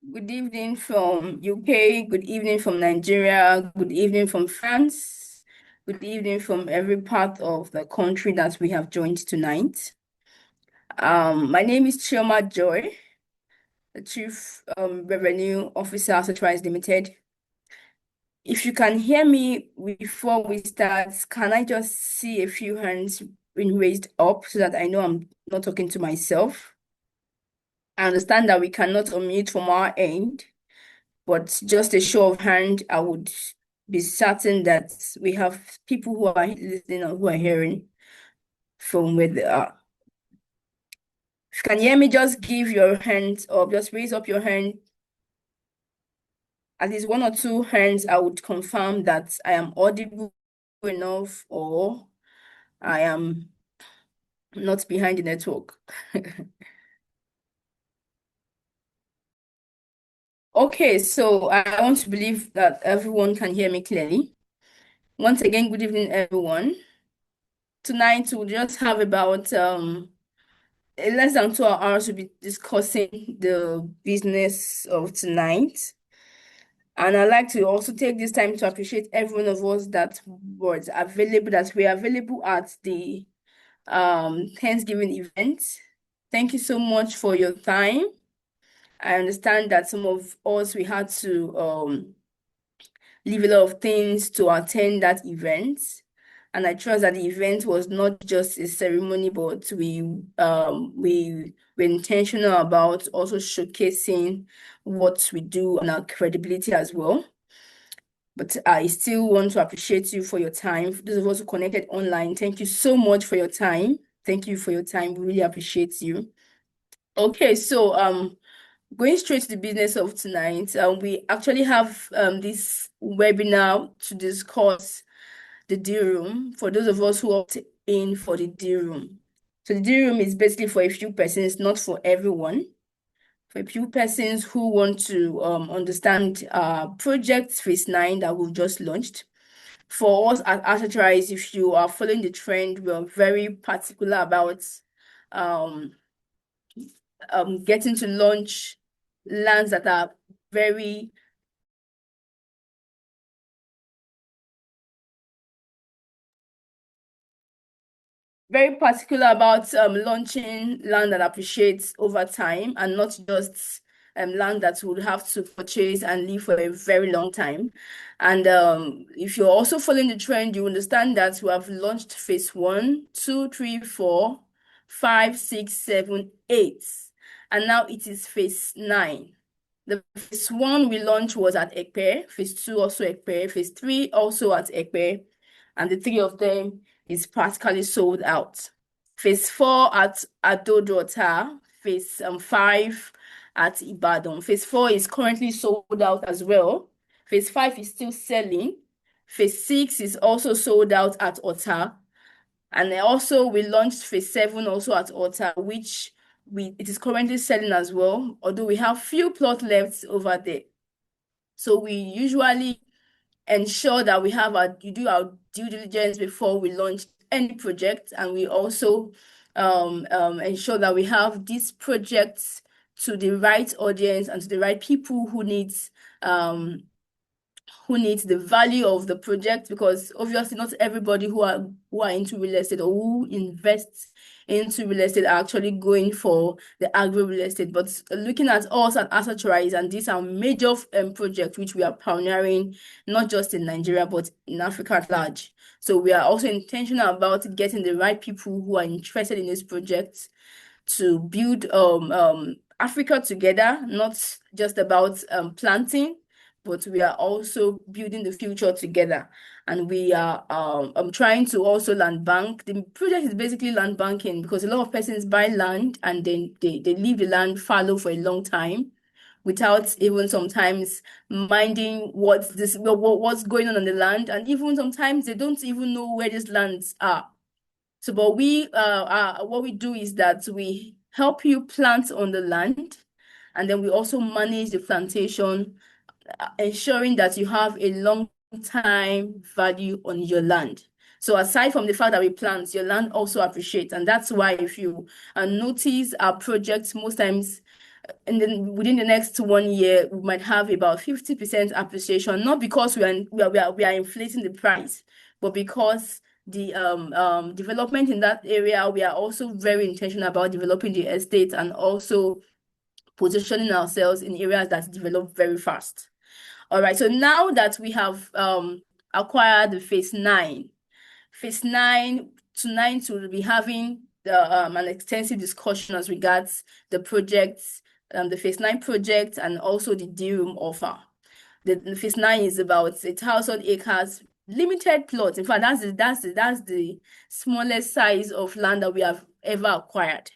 Good evening from UK, good evening from Nigeria, good evening from France, good evening from every part of the country that we have joined tonight. My name is Chioma Joy, the Chief Revenue Officer, Assetrise Limited. If you can hear me before we start, can I just see a few hands being raised up so that I know I'm not talking to myself? I understand that we cannot unmute from our end. But just a show of hand, I would be certain that we have people who are listening or who are hearing from where they are. If you can hear me, just give your hand up, just raise up your hand. At least one or two hands, I would confirm that I am audible enough or I am not behind the network. Okay, so I want to believe that everyone can hear me clearly. Once again, good evening, everyone. Tonight, we'll just have about in less than 2 hours, we'll be discussing the business of tonight. And I'd like to also take this time to appreciate every one of us that was available, that we are available at the Thanksgiving event. Thank you so much for your time. I understand that some of us we had to leave a lot of things to attend that event. And I trust that the event was not just a ceremony, but we were intentional about also showcasing what we do and our credibility as well. But I still want to appreciate you for your time. For those of us who connected online, thank you so much for your time. Thank you for your time. We really appreciate you. Okay, so going straight to the business of tonight, we actually have this webinar to discuss the D room for those of us who opt in for the D room. So the D room is basically for a few persons, not for everyone. For a few persons who want to understand project phase 9 that we've just launched. For us at Assetrise, if you are following the trend, we're very particular about um, getting to launch lands that are very particular about launching land that appreciates over time and not just land that would have to purchase and live for a very long time. And if you're also following the trend, you understand that we have launched phase 1, 2, 3, 4, 5, 6, 7, 8. And now it is phase 9. The phase 1 we launched was at Ekpe, phase 2 also Ekpe, phase 3 also at Ekpe, and the three of them is practically sold out. Phase 4 at Adodota, phase 5 at Ibadan. Phase 4 is currently sold out as well. Phase 5 is still selling. Phase 6 is also sold out at Ota. And also we launched phase 7 also at Ota, which it is currently selling as well, although we have few plot left over there. So we usually ensure that you do our due diligence before we launch any project, and we also ensure that we have these projects to the right audience and to the right people who needs the value of the project, because obviously not everybody who are into real estate or who invests into real estate are actually going for the agro real estate. But looking at us at Assetrise, and these are major projects which we are pioneering not just in Nigeria but in Africa at large. So we are also intentional about getting the right people who are interested in this project to build Africa together, not just about planting, but we are also building the future together. And we are trying to also land bank. The project is basically land banking because a lot of persons buy land and then they leave the land fallow for a long time without even sometimes minding what's going on the land. And even sometimes they don't even know where these lands are. So, but what we do is that we help you plant on the land, and then we also manage the plantation, ensuring that you have a long time value on your land. So aside from the fact that we plant, your land also appreciates. And that's why if you notice our projects, most times and then within the next 1 year, we might have about 50% appreciation, not because we are inflating the price, but because the development in that area, we are also very intentional about developing the estate and also positioning ourselves in areas that develop very fast. All right, so now that we have acquired the phase 9 tonight we'll be having an extensive discussion as regards the projects, the phase 9 project and also the D-room offer. The phase 9 is about 1,000 acres, limited plots. In fact, that's the smallest size of land that we have ever acquired.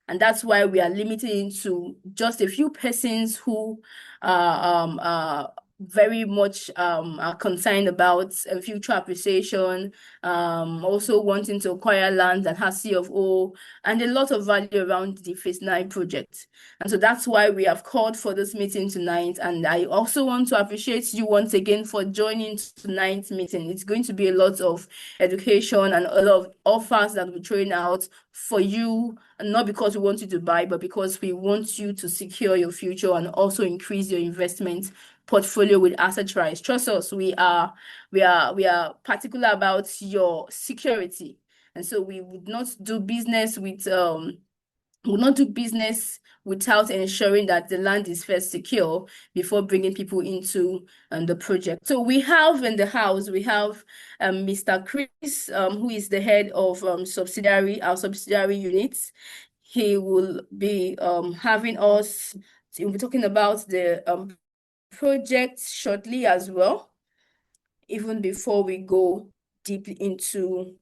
And that's why we are limiting to just a few persons who are very much are concerned about future appreciation, also wanting to acquire land that has C of O and a lot of value around the phase 9 project. And so that's why we have called for this meeting tonight. And I also want to appreciate you once again for joining tonight's meeting. It's going to be a lot of education and a lot of offers that we're throwing out for you, and not because we want you to buy, but because we want you to secure your future and also increase your investment portfolio with Assetrise. Trust us, we are particular about your security. And so we would not do business without ensuring that the land is first secure before bringing people into the project. So we have in the house, we have Mr. Chris, who is the head of our subsidiary units. He will be having us, we'll be talking about the project shortly as well, even before we go deep into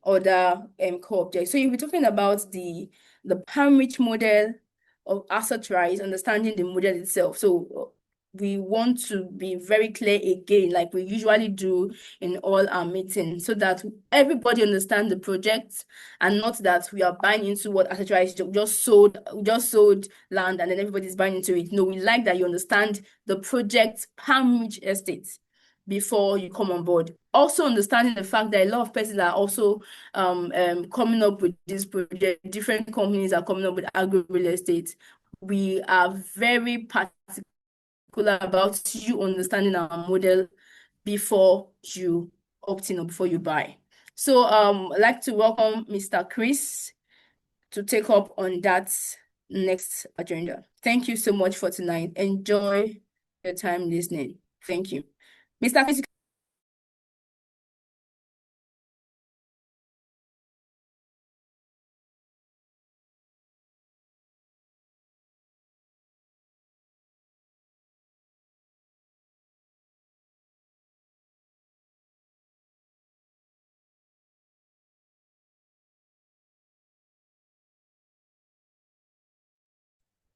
other core objects. So you'll be talking about the palm-rich model of Assetrise, understanding the model itself. So we want to be very clear again, like we usually do in all our meetings, so that everybody understands the project and not that we are buying into what Assetrise just sold land and then everybody's buying into it. No, we like that you understand the project palm-rich estate before you come on board. Also understanding the fact that a lot of persons are also coming up with this project. Different companies are coming up with agro-real estate. We are very particular about you understanding our model before you opt in or before you buy. So I'd like to welcome Mr. Chris to take up on that next agenda. Thank you so much for tonight. Enjoy your time listening. Thank you. Mr. Chris.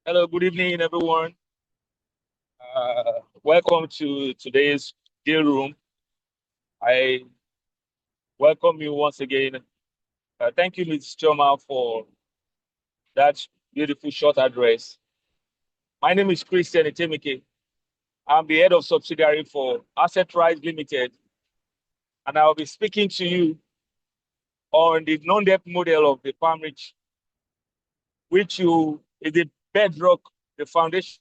Hello, good evening, everyone. Welcome to today's deal room. I welcome you once again. Thank you, Ms. Choma, for that beautiful short address. My name is Christian Etemike. I'm the head of subsidiary for Assetrise Limited, and I'll be speaking to you on the non-debt model of the Palm Ridge, which is the bedrock, the foundation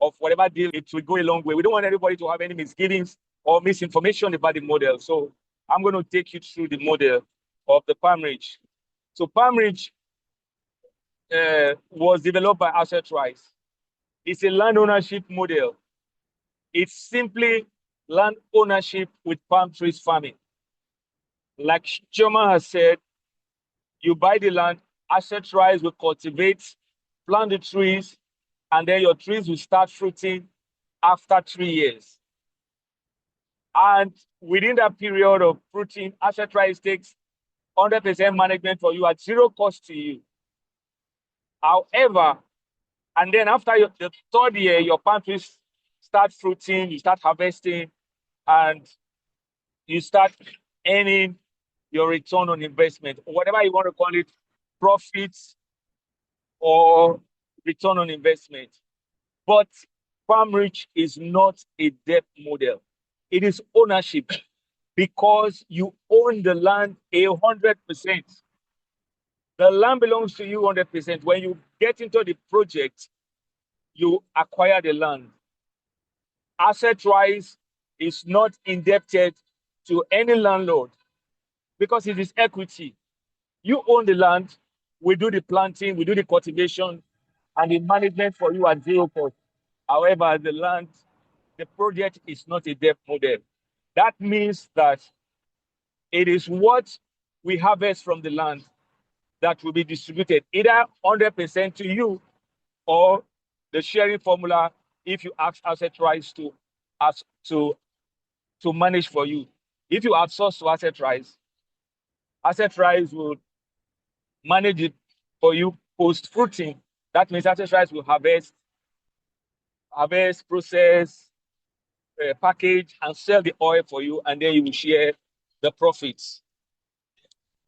of whatever deal. It will go a long way. We don't want anybody to have any misgivings or misinformation about the model. So I'm going to take you through the model of the Palm Ridge. So Palm Ridge was developed by Assetrise. It's a land ownership model. It's simply land ownership with palm trees farming. Like Choma has said, you buy the land, Assetrise will cultivate, plant the trees, and then your trees will start fruiting after 3 years. And within that period of fruiting, Assetrise takes 100% management for you at zero cost to you. However, and then after the 3rd year, your palm trees start fruiting, you start harvesting, and you start earning your return on investment, whatever you want to call it, profits or return on investment. But farm-rich is not a debt model. It is ownership because you own the land 100%. The land belongs to you 100%. When you get into the project, you acquire the land. Assetrise is not indebted to any landlord because it is equity. You own the land, we do the planting, we do the cultivation, and the management for you at zero cost. However, the land, the project is not a debt model. That means that it is what we harvest from the land that will be distributed either 100% to you or the sharing formula if you ask Assetrise to manage for you. If you outsource to Assetrise will manage it for you post-fruiting. That means Assetrise will harvest, process, package, and sell the oil for you, and then you will share the profits.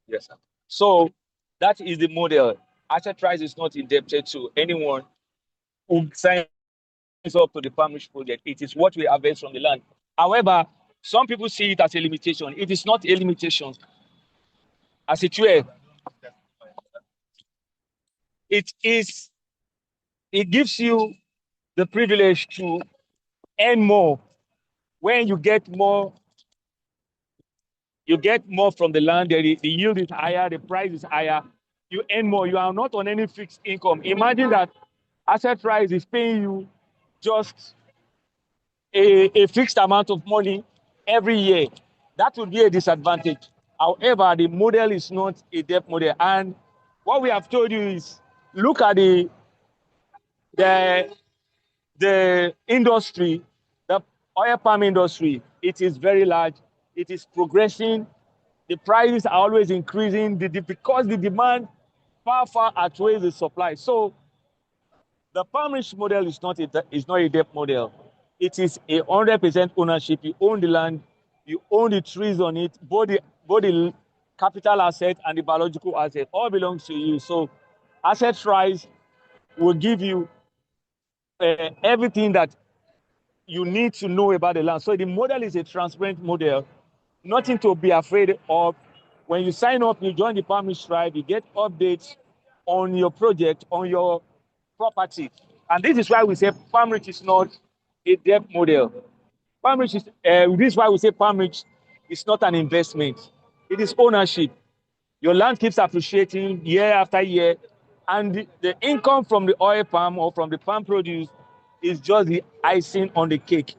Yes, sir. So that is the model. Assetrise is not indebted to anyone who signs up to the farmers project. It is what we harvest from the land. However, some people see it as a limitation. It is not a limitation. As it were, it gives you the privilege to earn more. When you get more from the land, the yield is higher, the price is higher, you earn more. You are not on any fixed income. Imagine that Assetrise is paying you just a fixed amount of money every year. That would be a disadvantage. However, the model is not a debt model. And what we have told you is look at the industry, the oil palm industry. It is very large. It is progressing. The prices are always increasing because the demand far outweighs the supply. So the farm-rich model is not a debt model. It is 100% ownership. You own the land, you own the trees on it, both the capital asset and the biological asset all belongs to you. So Assetrise will give you everything that you need to know about the land. So the model is a transparent model, nothing to be afraid of. When you sign up, you join the farm-rich tribe, you get updates on your project, on your property. And this is why we say farm-rich is not a debt model. Farm-rich this is why we say farm-rich is not an investment. It is ownership. Your land keeps appreciating year after year, and the income from the oil palm or from the palm produce is just the icing on the cake.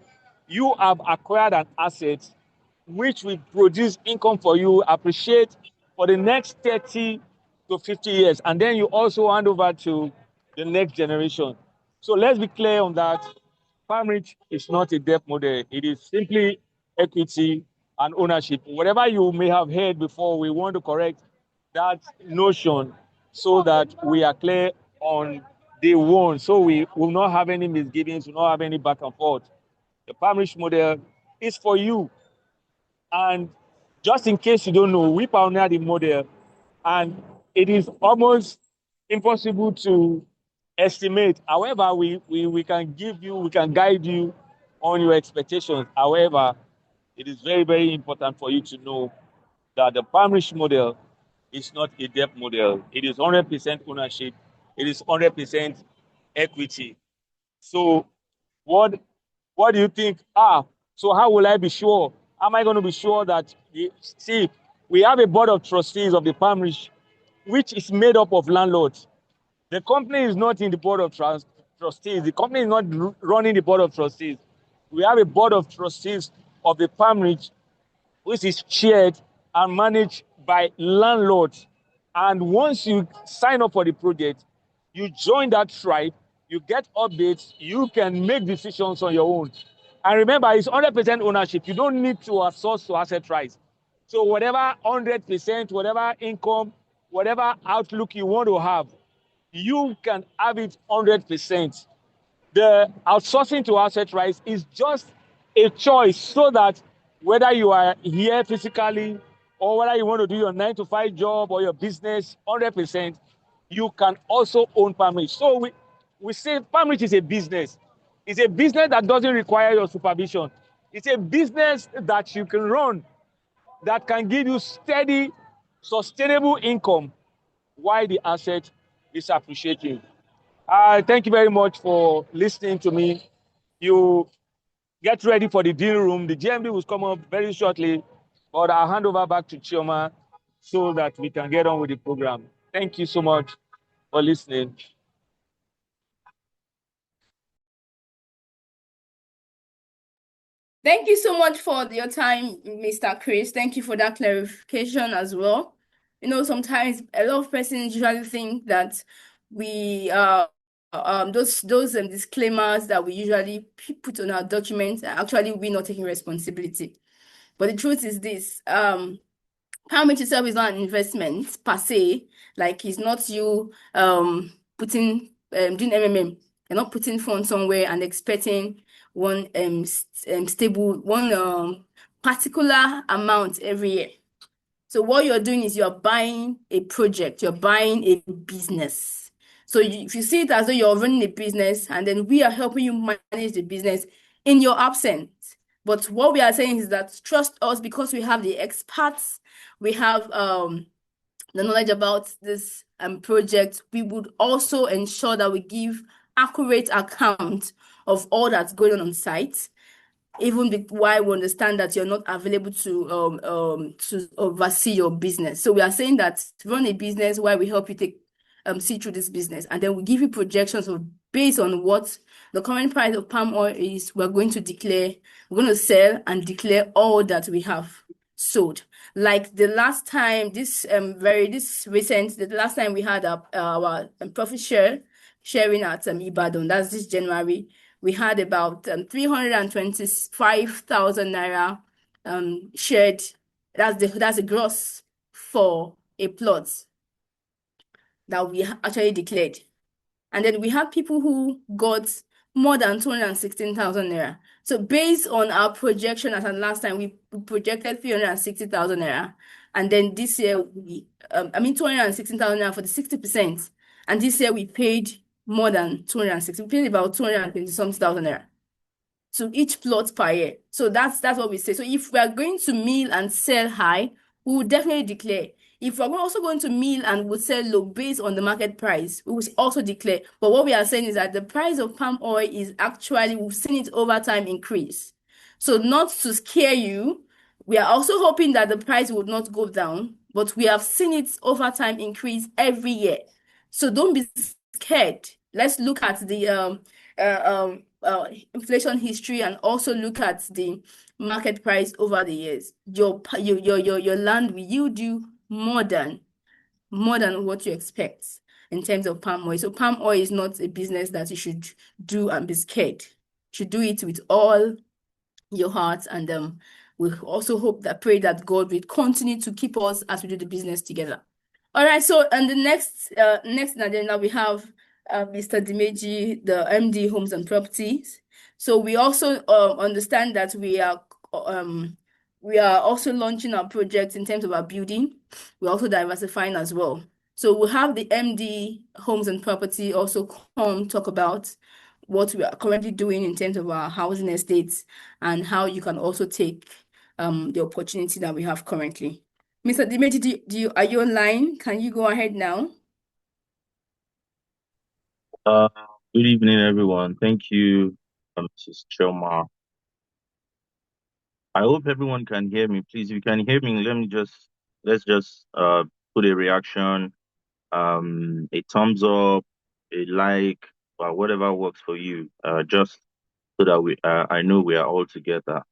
You have acquired an asset which will produce income for you, appreciate for the next 30 to 50 years, and then you also hand over to the next generation. So let's be clear on that. Farm-rich is not a debt model. It is simply equity and ownership. Whatever you may have heard before, we want to correct that notion so that we are clear on day one. So we will not have any misgivings, we will not have any back and forth. The farm-rich model is for you. And just in case you don't know, we pioneered the model, and it is almost impossible to estimate. However, we can guide you on your expectations. However, it is very important for you to know that the farm-rich model is not a debt model. It is 100% ownership. It is 100% equity. So what do you think? So how will I be sure? Am I going to be sure that see, we have a board of trustees of the farm-rich, which is made up of landlords. The company is not in the board of trustees. The company is not running the board of trustees. We have a board of trustees of the farm-rich, which is chaired and managed by landlords. And once you sign up for the project, you join that tribe, you get updates, you can make decisions on your own. And remember, it's 100% ownership. You don't need to outsource to Assetrise. So whatever 100%, whatever income, whatever outlook you want to have, you can have it 100%. The outsourcing to Assetrise is just a choice so that whether you are here physically or whether you want to do your 9-to-5 job or your business 100%, you can also own farm-rich. So we say farm-rich is a business. It's a business that doesn't require your supervision. It's a business that you can run, that can give you steady, sustainable income while the asset is appreciating. Thank you very much for listening to me. You get ready for the deal room. The GMD will come up very shortly, but I'll hand over back to Chioma so that we can get on with the program. Thank you so much for listening. Thank you so much for your time, Mr. Chris. Thank you for that clarification as well. Sometimes a lot of persons usually think that we those disclaimers that we usually put on our documents are actually we not taking responsibility. But the truth is this, Power itself is not an investment per se. Like it's not you putting doing MMM. You're not putting funds somewhere and expecting one stable one particular amount every year. So what you're doing is you're buying a project, you're buying a business. So if you see it as though you're running a business and then we are helping you manage the business in your absence. But what we are saying is that trust us because we have the experts, we have the knowledge about this project. We would also ensure that we give accurate account of all that's going on site even while we understand that you're not available to oversee your business. So we are saying that run a business while we help you take see through this business, and then we give you projections of based on what the current price of palm oil is. We're going to sell and declare all that we have sold. Like the last time, the last time we had our profit sharing at Ibadan, that's this January, we had about 325,000 naira shared. That's a gross for a plot that we actually declared. And then we have people who got more than 216,000 naira. So based on our projection as at last time, we projected 360,000 naira. And then this year, 216,000 naira for the 60%. And this year we paid more than 260. We paid about 220 some thousand naira to each plot per year. So that's what we say. So if we are going to mill and sell high, we will definitely declare. If we're also going to mill and we'll sell low based on the market price, we will also declare. But what we are saying is that the price of palm oil is actually, we've seen it over time increase. So not to scare you, we are also hoping that the price would not go down, but we have seen it over time increase every year. So don't be scared. Let's look at the inflation history and also look at the market price over the years. Your land will yield you more than what you expect in terms of palm oil. So palm oil is not a business that you should do and be scared. You should do it with all your heart, and we also pray that God will continue to keep us as we do the business together. All right, so and the next agenda we have Mr. Dimeji, the MD Homes and Properties. So we also understand that we are also launching our projects in terms of our building. We're also diversifying as well. So we'll have the MD Homes and Property also come talk about what we are currently doing in terms of our housing estates and how you can also take the opportunity that we have currently. Mr. Dimeji, are you online? Can you go ahead now? Uh, Good evening, everyone. Thank you, Mrs. Choma. I hope everyone can hear me. Please, if you can hear me, let's just put a reaction, a thumbs up, a like, or whatever works for you. Just so that I know we are all together.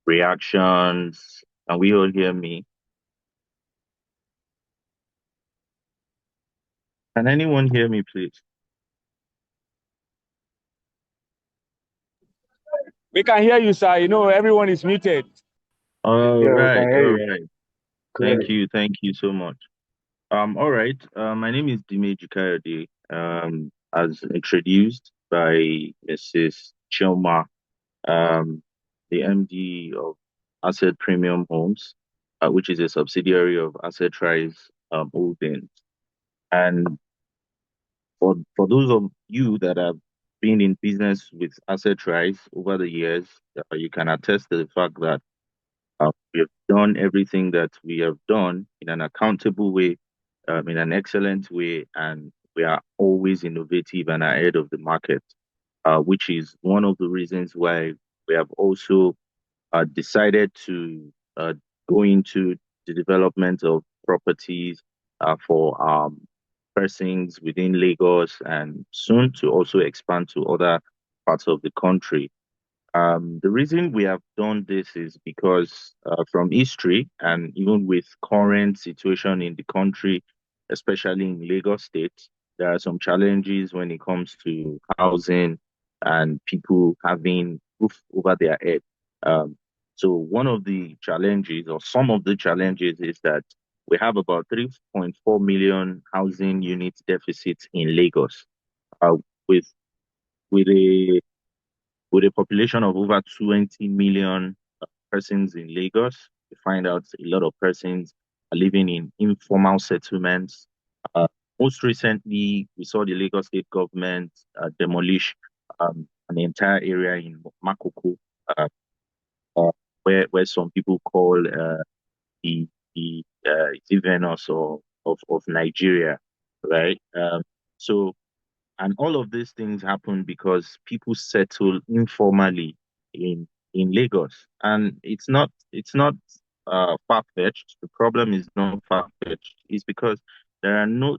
Reactions. Can we all hear me? Can anyone hear me, please? We can hear you, sir. Everyone is muted. All Yeah, we can right, hear all you right. clearly. Thank you so much. All right. My name is Dimeji Kayode. As introduced by Mrs. Chilma, the MD of Asset Premium Homes, which is a subsidiary of Assetrise Holdings. And For those of you that have been in business with Assetrise over the years, you can attest to the fact that we have done everything that we have done in an accountable way, in an excellent way, and we are always innovative and ahead of the market, which is one of the reasons why we have also decided to go into the development of properties for persons within Lagos and soon to also expand to other parts of the country. The reason we have done this is because from history and even with current situation in the country, especially in Lagos State, there are some challenges when it comes to housing and people having roof over their head. Um, so one of the challenges or some of the challenges is that we have about 3.4 million housing unit deficit in Lagos, uh, with with a population of over 20 million persons in Lagos. We find out a lot of persons are living in informal settlements. Uh, Most recently, we saw the Lagos state government demolish an entire area in Makoko, uh, uh, where some people call the Venus or of Nigeria, right? So and all of these things happen because people settle informally in Lagos. And it's not far-fetched. The problem is not far-fetched. It's because there are no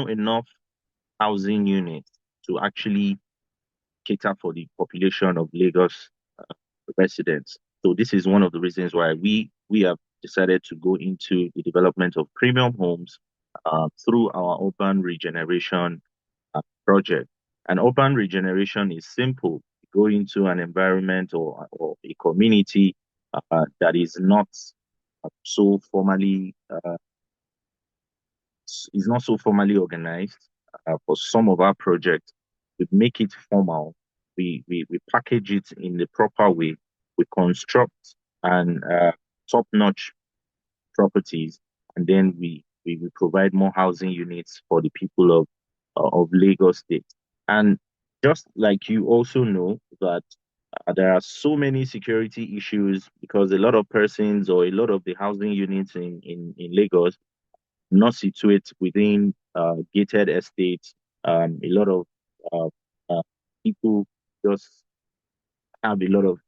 enough housing units to actually cater for the population of Lagos residents. So this is one of the reasons why we have decided to go into the development of premium homes through our urban regeneration project. And urban regeneration is simple. Go into an environment or a community that is not so formally organized. For some of our projects, we make it formal. We package it in the proper way. We construct and top-notch properties, and then we provide more housing units for the people of Lagos State. And just like you also know that there are so many security issues because a lot of persons or a lot of the housing units in Lagos not situate within gated estates. A lot of uh, uh, people just have a lot of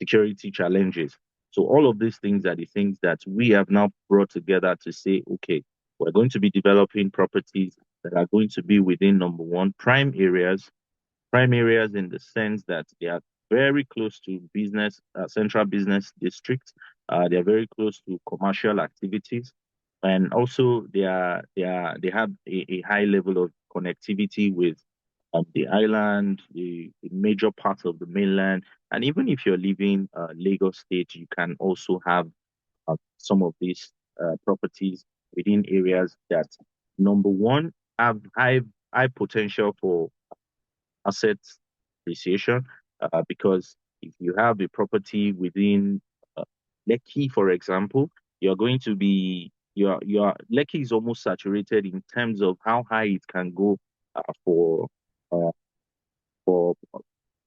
security challenges. So all of these things are the things that we have now brought together to say, okay, we're going to be developing properties that are going to be within number one, prime areas in the sense that they are very close to business, central business districts. They are very close to commercial activities, and also they have a high level of connectivity with the island, the major parts of the mainland, and even if you're leaving Lagos State, you can also have some of these properties within areas that number one have high potential for asset appreciation because if you have a property within uh, Lekki, for example, you're going to be your Lekki is almost saturated in terms of how high it can go uh, for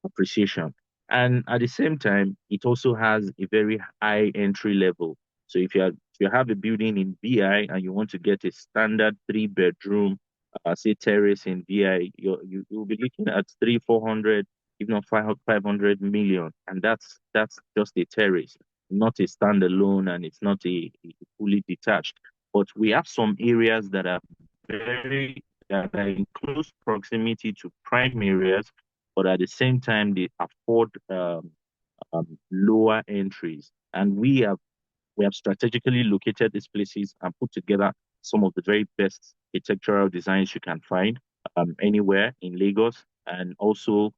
appreciation. And at the same time, it also has a very high entry level. So if you have a building in BI and you want to get a standard 3 bedroom, say terrace in BI, you'll be looking at 400, if not 500 million, and that's just a terrace, not a standalone, and it's not a fully detached. But we have some areas that are in close proximity to prime areas but at the same time they afford lower entries. And we have strategically located these places and put together some of the very best architectural designs you can find anywhere in Lagos, and also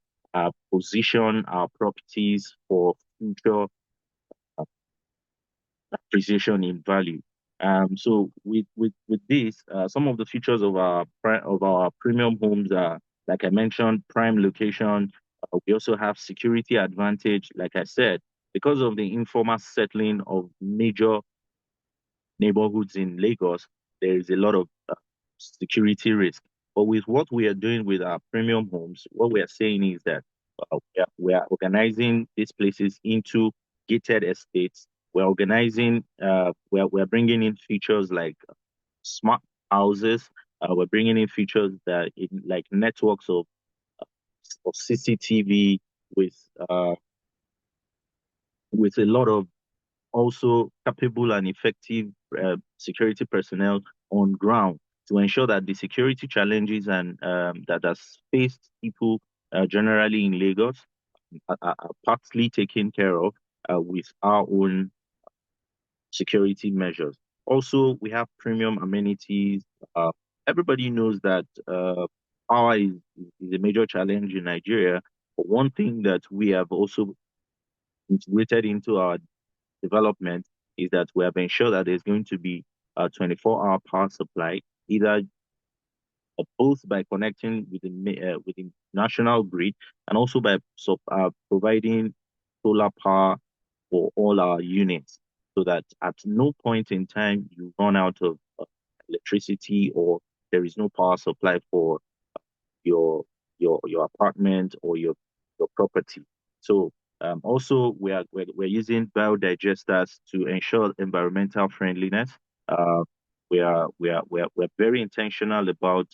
position our properties for future appreciation in value. So with this, some of the features of our premium homes are, like I mentioned, prime location. We also have security advantage, like I said, because of the informal settling of major neighborhoods in Lagos. There is a lot of security risk. But with what we are doing with our premium homes, what we are saying is that we are organizing these places into gated estates. We're organizing, we're bringing in features like smart houses. We're bringing in features like networks of CCTV with uh, with a lot of also capable and effective security personnel on ground to ensure that the security challenges and that has faced people generally in Lagos are partly taken care of with our own security measures. Also, we have premium amenities. Uh, Everybody knows that power is a major challenge in Nigeria. But one thing that we have also integrated into our development is that we have ensured that there's going to be a 24-hour power supply, either both by connecting with the national grid and also by providing solar power for all our units, so that at no point in time you run out of electricity or there is no power supply for your your apartment or your property. So also we're using biodigesters to ensure environmental friendliness. Uh, we're very intentional about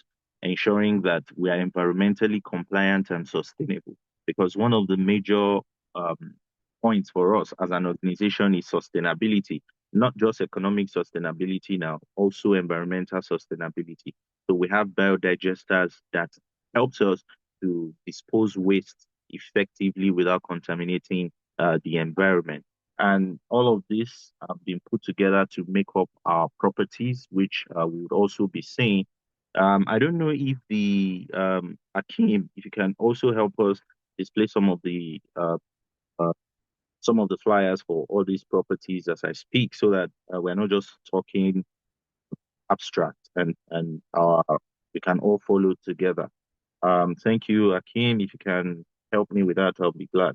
ensuring that we are environmentally compliant and sustainable, because one of the major um, points for us as an organization is sustainability, not just economic sustainability now, also environmental sustainability. So we have biodigesters that helps us to dispose waste effectively without contaminating the environment. And all of this have been put together to make up our properties, which we would also be seeing. I don't know if the Akeem, if you can also help us display uh, some of the flyers for all these properties as I speak, so that we're not just talking abstract and we can all follow together. Thank you, Akim. If you can help me with that, I'll be glad.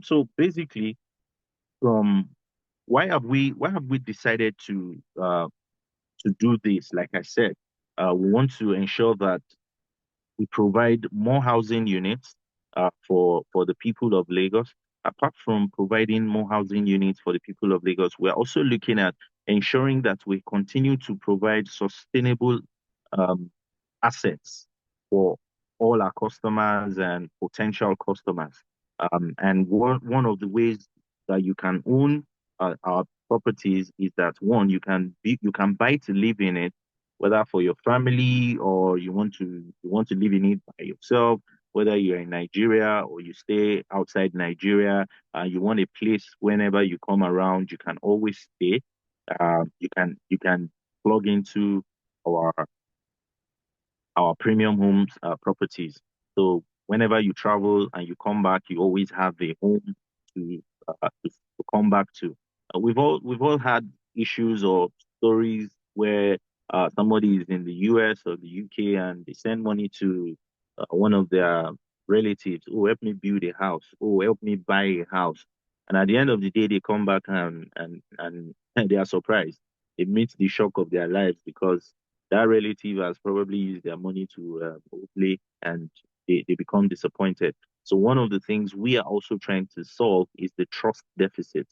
So basically, from why have we decided to do this? Like I said, we want to ensure that we provide more housing units for the people of Lagos. Apart from providing more housing units for the people of Lagos, we're also looking at ensuring that we continue to provide sustainable um, assets for all our customers and potential customers. And one of the ways that you can own our properties is that, one, you can buy to live in it, whether for your family or you want to live in it by yourself, whether you're in Nigeria or you stay outside Nigeria, you want a place whenever you come around, you can always stay. You can plug into our our premium homes properties. So whenever you travel and you come back, you always have a home to come back to. We've all had issues or stories where somebody is in the US or the UK and they send money to one of their relatives. Oh, help me build a house. Oh, help me buy a house. And at the end of the day, they come back and they are surprised. They meet the shock of their lives because that relative has probably used their money to play and they become disappointed. So one of the things we are also trying to solve is the trust deficit,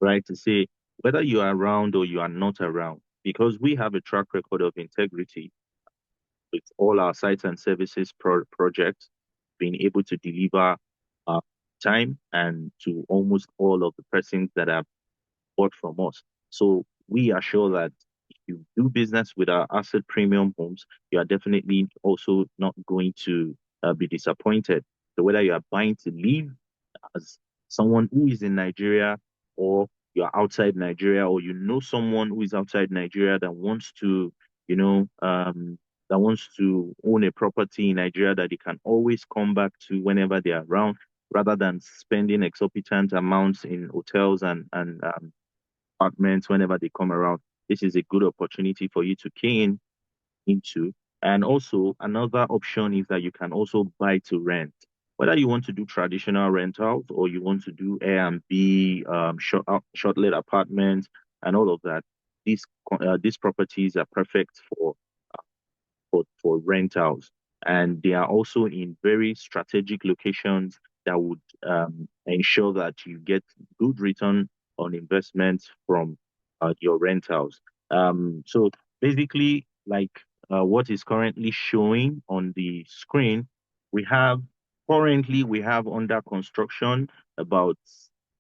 right? To say whether you are around or you are not around, because we have a track record of integrity with all our sites and services projects, being able to deliver uh, time and to almost all of the persons that have bought from us. So we are sure that if you do business with our asset premium homes, you are definitely also not going to be disappointed. So whether you are buying to live as someone who is in Nigeria, or you're outside Nigeria, or you know someone who is outside Nigeria that wants to, you know, that wants to own a property in Nigeria that they can always come back to whenever they are around, rather than spending exorbitant amounts in hotels and apartments whenever they come around. This is a good opportunity for you to key into. And also, another option is that you can also buy to rent. Whether you want to do traditional rentals or you want to do Airbnb, short-let apartments, and all of that, these properties are perfect for for rentals. And they are also in very strategic locations that would ensure that you get good return on investments from your rentals. So basically, like what is currently showing on the screen, we have currently we have under construction about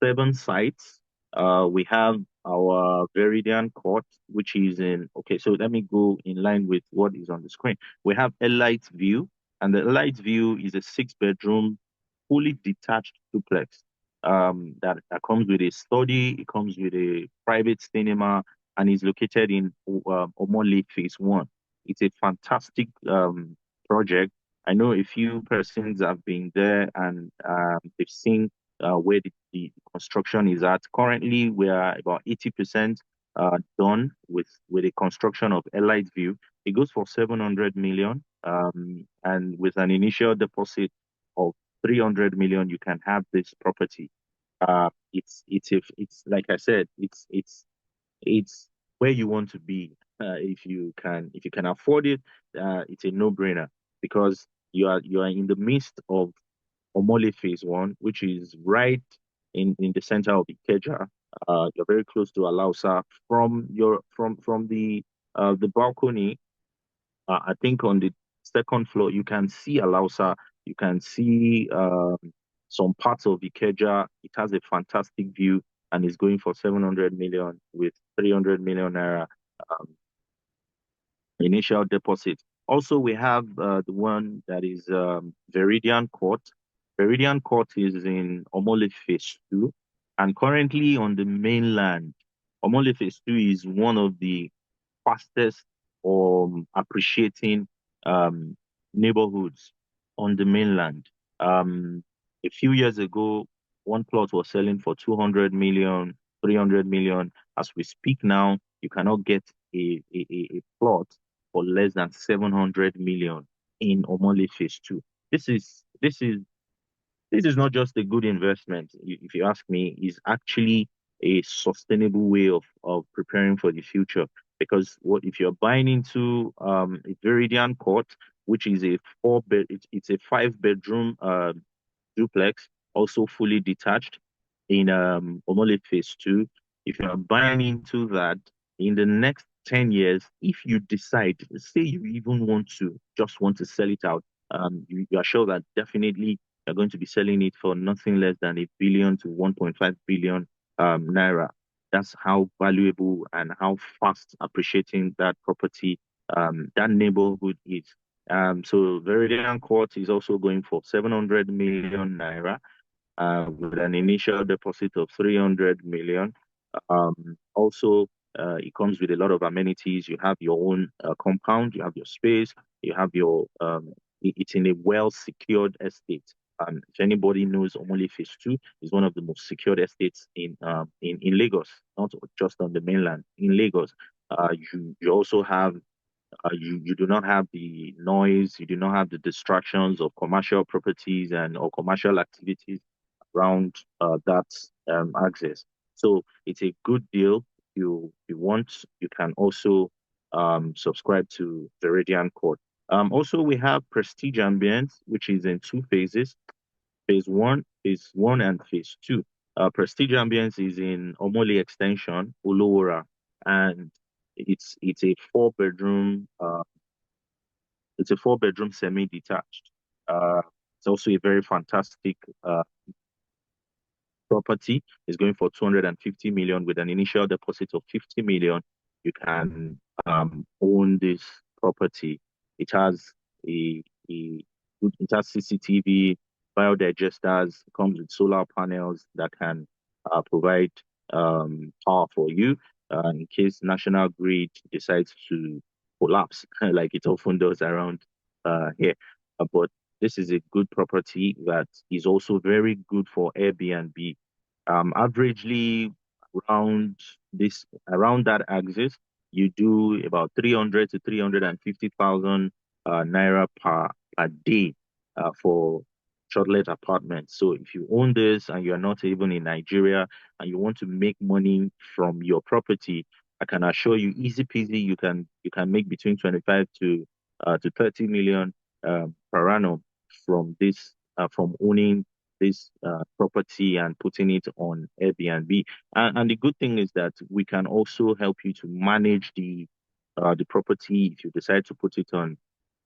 7 sites. We have our Veridian Court, which is in, okay, so let me go in line with what is on the screen. We have Elite View, and the Elite View is a 6 bedroom, fully detached duplex that comes with a study, it comes with a private cinema, and is located in Omole Phase 1. It's a fantastic project. I know a few persons have been there and they've seen where the construction is at. Currently, we are about 80% done with the construction of Elite View. It goes for 700 million, and with an initial deposit of 300 million, you can have this property. It's like I said, it's where you want to be. If you can afford it, it's a no-brainer because you are in the midst of Omole Phase 1, which is right in the center of Ikeja. You're very close to Alausa. From the balcony, I think on the second floor, you can see Alausa. You can see some parts of Ikeja. It has a fantastic view and is going for 700 million with 300 million naira um, initial deposit. Also, we have the one that is Veridian Court. Veridian Court is in Omole Phase 2, and currently on the mainland. Omole Phase 2 is one of the fastest appreciating um, neighborhoods on the mainland. A few years ago, one plot was selling for 200 million, 300 million. As we speak now, you cannot get a plot for less than 700 million in Omole Phase 2. This is this is this is not just a good investment, if you ask me, it's actually a sustainable way of preparing for the future. Because what if you're buying into a Viridian Court, which is a it's a 5 bedroom duplex, also fully detached in Omole Phase 2. If you are buying into that in the next 10 years, if you decide, say you even want to sell it out, you are sure that definitely you're going to be selling it for nothing less than a billion to 1.5 billion naira. That's how valuable and how fast appreciating that property, that neighborhood is. So Veridian Court is also going for 700 million naira with an initial deposit of 300 million. Also, it comes with a lot of amenities. You have your own compound, you have your space, you have it's in a well secured estate. If anybody knows, Omole Phase 2 is one of the most secured estates in Lagos, not just on the mainland. In Lagos, you also have you do not have the noise, you do not have the distractions of commercial properties and or commercial activities around that access. So it's a good deal. You want, you can also subscribe to Veridian Court. Also, we have Prestige Ambience, which is in 2 phases. Phase 1 and Phase 2. Prestige Ambience is in Omole Extension, Ulowora, and it's a 4 bedroom semi-detached. It's also a very fantastic property. Is going for 250 million with an initial deposit of 50 million. You can own this property. It has it has CCTV, biodigesters, comes with solar panels that can provide power for you in case national grid decides to collapse, like it often does around here. But this is a good property that is also very good for Airbnb. Averagely around that axis, you do about 300 to 350,000 naira per day for shortlet apartments. So if you own this and you're not even in Nigeria and you want to make money from your property, I can assure you, easy peasy, you can make between 25 to to 30 million per annum from this from owning this property and putting it on Airbnb. And the good thing is that we can also help you to manage the property if you decide to put it on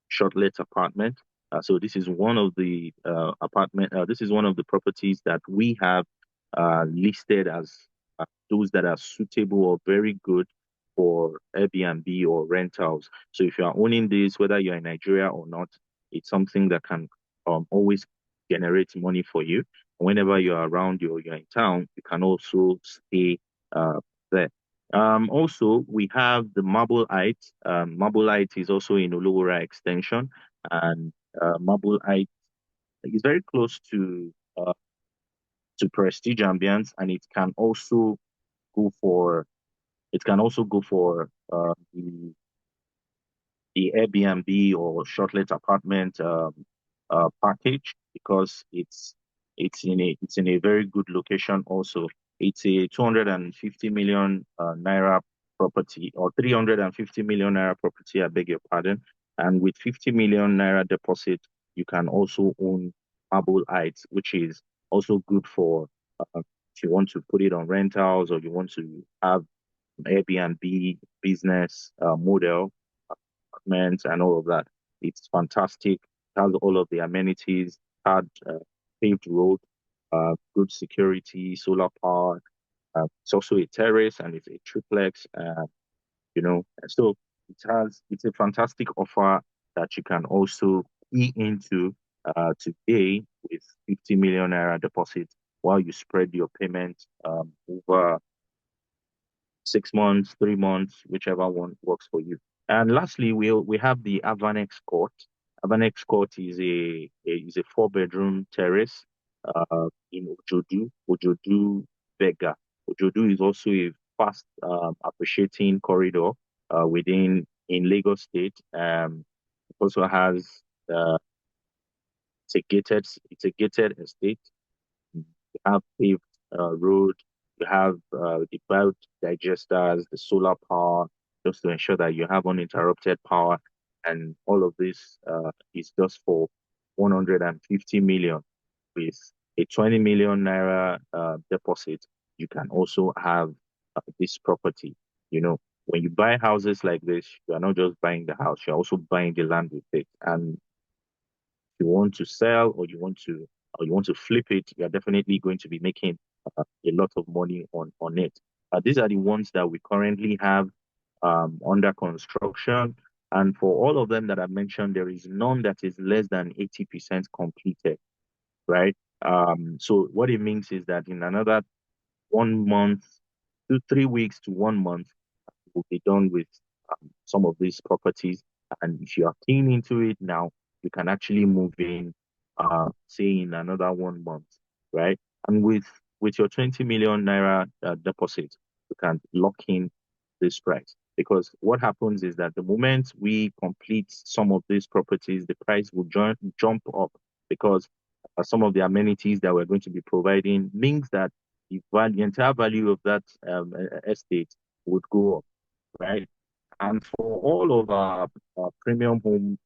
short-let apartment. So this is one of the apartment. This is one of the properties that we have listed as those that are suitable or very good for Airbnb or rentals. So if you are owning this, whether you're in Nigeria or not, it's something that can always generate money for you. Whenever you're around, you're in town, you can also stay there. Also, we have the Marble Height. Marble Height is also in Olowura Extension, and Marble Height is very close to Prestige Ambience, and go for it can also go for the Airbnb or short-let apartment package because it's in a very good location. Also, it's a 250 million naira property or 350 million naira property. I beg your pardon. And with 50 million naira deposit, you can also own Marble Heights, which is also good for if you want to put it on rentals or you want to have Airbnb business model, apartments, and all of that. It's fantastic. It has all of the amenities, had paved road, good security, solar power. It's also a terrace and it's a triplex. So it's a fantastic offer that you can also key into today with 50 million naira deposit while you spread your payment over 6 months, 3 months, whichever one works for you. And lastly, we have the Avanex Court. Avanex Court is a 4-bedroom terrace in Ojodu, Vega. Ojodu is also a fast appreciating corridor within in Lagos State. It also has uh, it's a gated estate. You have paved road, you have the belt digesters, the solar power, just to ensure that you have uninterrupted power. And all of this is just for 150 million with a 20 million naira deposit. You can also have this property. When you buy houses like this, you are not just buying the house, you're also buying the land with it. And you want to sell or you want to flip it, you're definitely going to be making a lot of money on it. These are the ones that we currently have under construction. And for all of them that I mentioned, there is none that is less than 80% completed, right? So what it means is that in another 1 month, 2, 3 weeks to 1 month, will be done with some of these properties. And if you are keen into it now, you can actually move in, say in another 1 month, right? And with your 20 million naira deposit, you can lock in this price. Because what happens is that the moment we complete some of these properties, the price will jump up because some of the amenities that we're going to be providing means that the entire value of that estate would go up, right? And for all of our premium home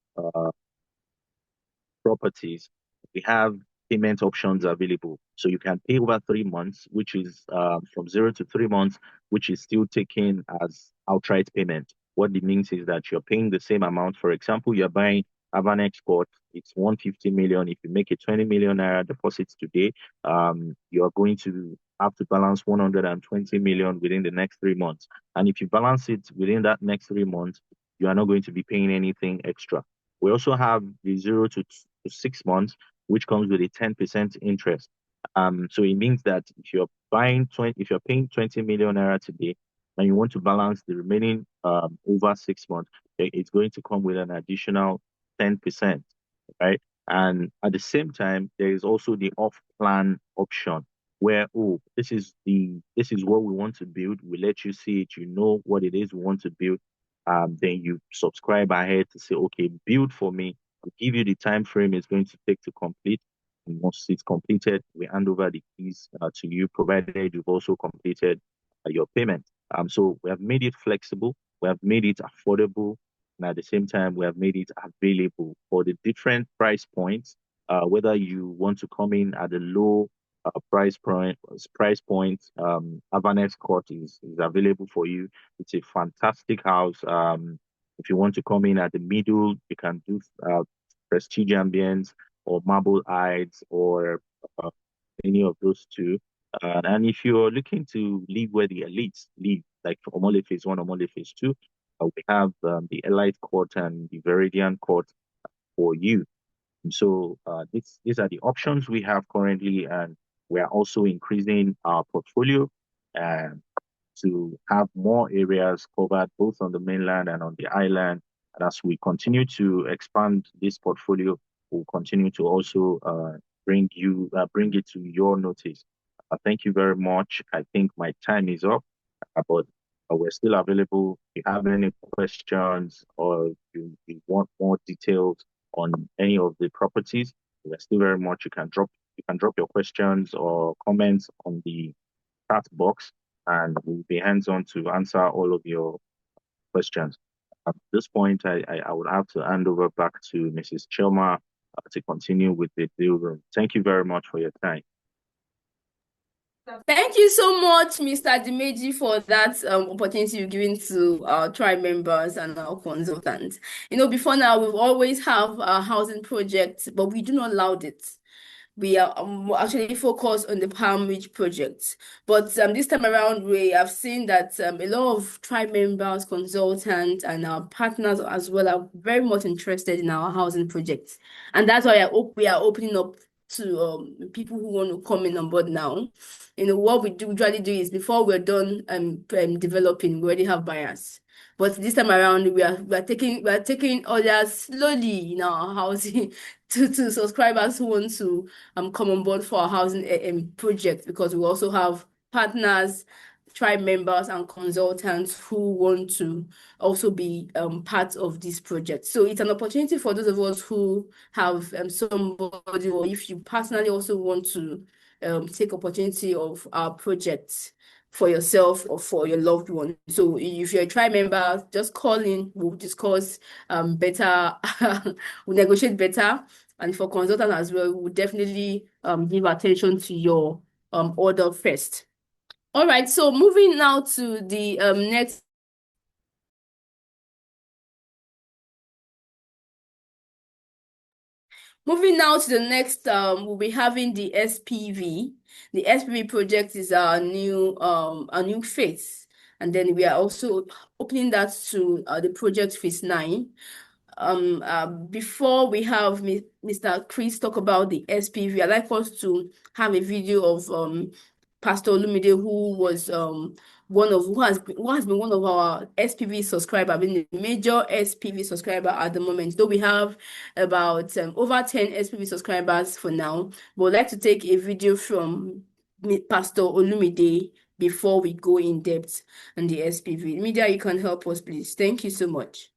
properties, we have payment options available. So you can pay over 3 months, which is from 0 to 3 months, which is still taken as outright payment. What it means is that you're paying the same amount. For example, you're buying Avanex Court, it's 150 million. If you make a 20 million naira deposit today, you're going to have to balance 120 million within the next 3 months. And if you balance it within that next 3 months, you are not going to be paying anything extra. We also have the 0 to 6 months, which comes with a 10% interest. So it means that if you're paying 20 million naira today, and you want to balance the remaining over 6 months, it's going to come with an additional 10%, right? And at the same time, there is also the off-plan option where, this is what we want to build. We let you see it, you know what it is we want to build. Then you subscribe ahead to say, okay, build for me. I'll give you the time frame it's going to take to complete. And once it's completed, we hand over the keys to you, provided you've also completed your payment. So we have made it flexible. We have made it affordable. And at the same time, we have made it available for the different price points. Whether you want to come in at a low price point, Avanet Court is available for you. It's a fantastic house. If you want to come in at the middle, you can do Prestige Ambience or Marble Heights or any of those two. And if you're looking to live where the elites live, like Omole Phase 1, Omole Phase 2, we have the Elite Court and the Viridian Court for you. And so these are the options we have currently, and we are also increasing our portfolio to have more areas covered both on the mainland and on the island. And as we continue to expand this portfolio, we'll continue to also bring it to your notice. Thank you very much. I think my time is up, but we're still available. If you have any questions or you want more details on any of the properties, we're still very much. You can drop your questions or comments on the chat box, and we'll be hands-on to answer all of your questions. At this point, I would have to hand over back to Mrs. Chilma to continue with the deal room. Thank you very much for your time. Thank you so much, Mr. Dimeji, for that opportunity you've given to our tribe members and our consultants. Before now, we've always have a housing projects, but we do not laud it. We are actually focused on the Palm Ridge project. But this time around, we have seen that a lot of tribe members, consultants, and our partners as well are very much interested in our housing projects. And that's why we are opening up to people who want to come in on board now. What we usually do is before we're done developing, we already have buyers. But this time around, we are taking orders slowly in our housing to subscribers who want to come on board for our housing project, because we also have partners, tribe members, and consultants who want to also be part of this project. So it's an opportunity for those of us who have somebody, or if you personally also want to take opportunity of our projects for yourself or for your loved one. So if you're a tribe member, just call in. We'll discuss better. We'll negotiate better. And for consultants as well, we'll definitely give attention to your order first. All right. So moving now to the next. Moving now to the next, we'll be having the SPV. The SPV project is our new phase, and then we are also opening that to the project phase 9. Before we have Mr. Chris talk about the SPV, I'd like us to have a video of Pastor Olumide, who has been one of our SPV subscriber, been a major SPV subscriber at the moment. Though we have about over 10 SPV subscribers for now, but I'd like to take a video from Pastor Olumide before we go in depth on the SPV. Media, you can help us, please. Thank you so much.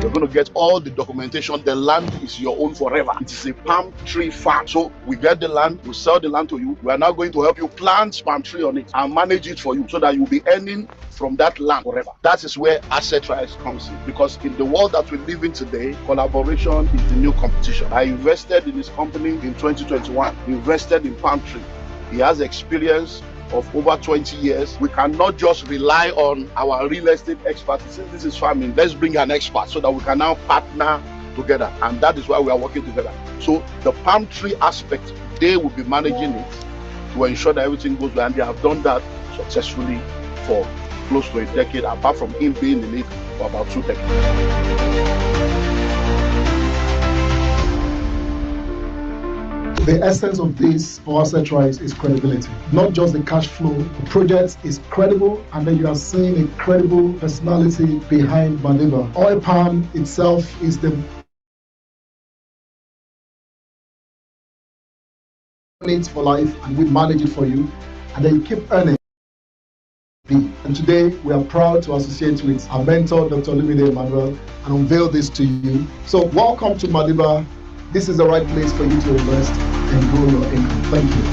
You're going to get all the documentation. The land is your own forever. It is a palm tree farm. So we get the land, we sell the land to you. We are now going to help you plant palm tree on it and manage it for you so that you'll be earning from that land forever. That is where Assetrise comes in. Because in the world that we live in today, collaboration is the new competition. I invested in this company in 2021, invested in palm tree. He has experience of over 20 years. We cannot just rely on our real estate expertise. Since this is farming, let's bring an expert so that we can now partner together. And that is why we are working together. So the palm tree aspect, they will be managing it to ensure that everything goes well. And they have done that successfully for close to a decade, apart from him being in it for about 2 decades. The essence of this for Assetrise is credibility. Not just the cash flow. The project is credible, and then you are seeing a credible personality behind Madiba. Oil palm itself is the needs for life, and we manage it for you, and then you keep earning. And today we are proud to associate with our mentor, Dr. Olumide Emmanuel, and unveil this to you. So welcome to Madiba. This is the right place for you to invest and grow your income. Thank you.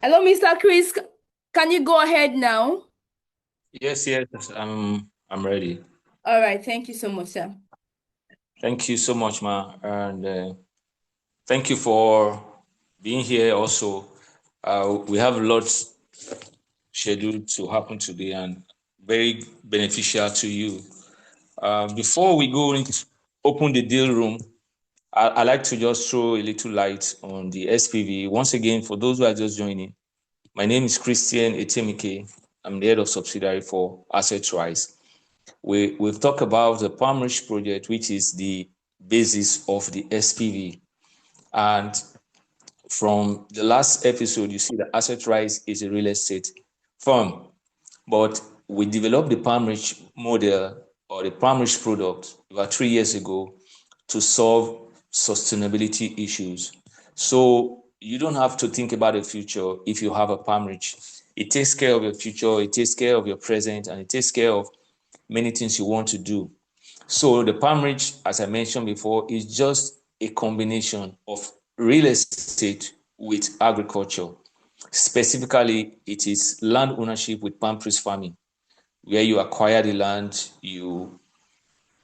Hello, Mr. Chris. Can you go ahead now? Yes, I'm ready. All right. Thank you so much, sir. Thank you so much, Ma, and thank you for being here. Also, we have lots scheduled to happen today, and very beneficial to you. Before we go into open the deal room, I like to just throw a little light on the SPV. Once again, for those who are just joining, my name is Christian Etemike. I'm the head of subsidiary for Assetrise. We've talked about the Palmrich project, which is the basis of the SPV. And from the last episode, you see that Assetrise is a real estate firm. But we developed the Palmrich model or the Palmrich product about 3 years ago to solve sustainability issues. So you don't have to think about the future if you have a Palmrich. It takes care of your future, it takes care of your present, and it takes care of many things you want to do. So the Palmrich, as I mentioned before, is just a combination of real estate with agriculture. Specifically, it is land ownership with palm trees farming, where you acquire the land,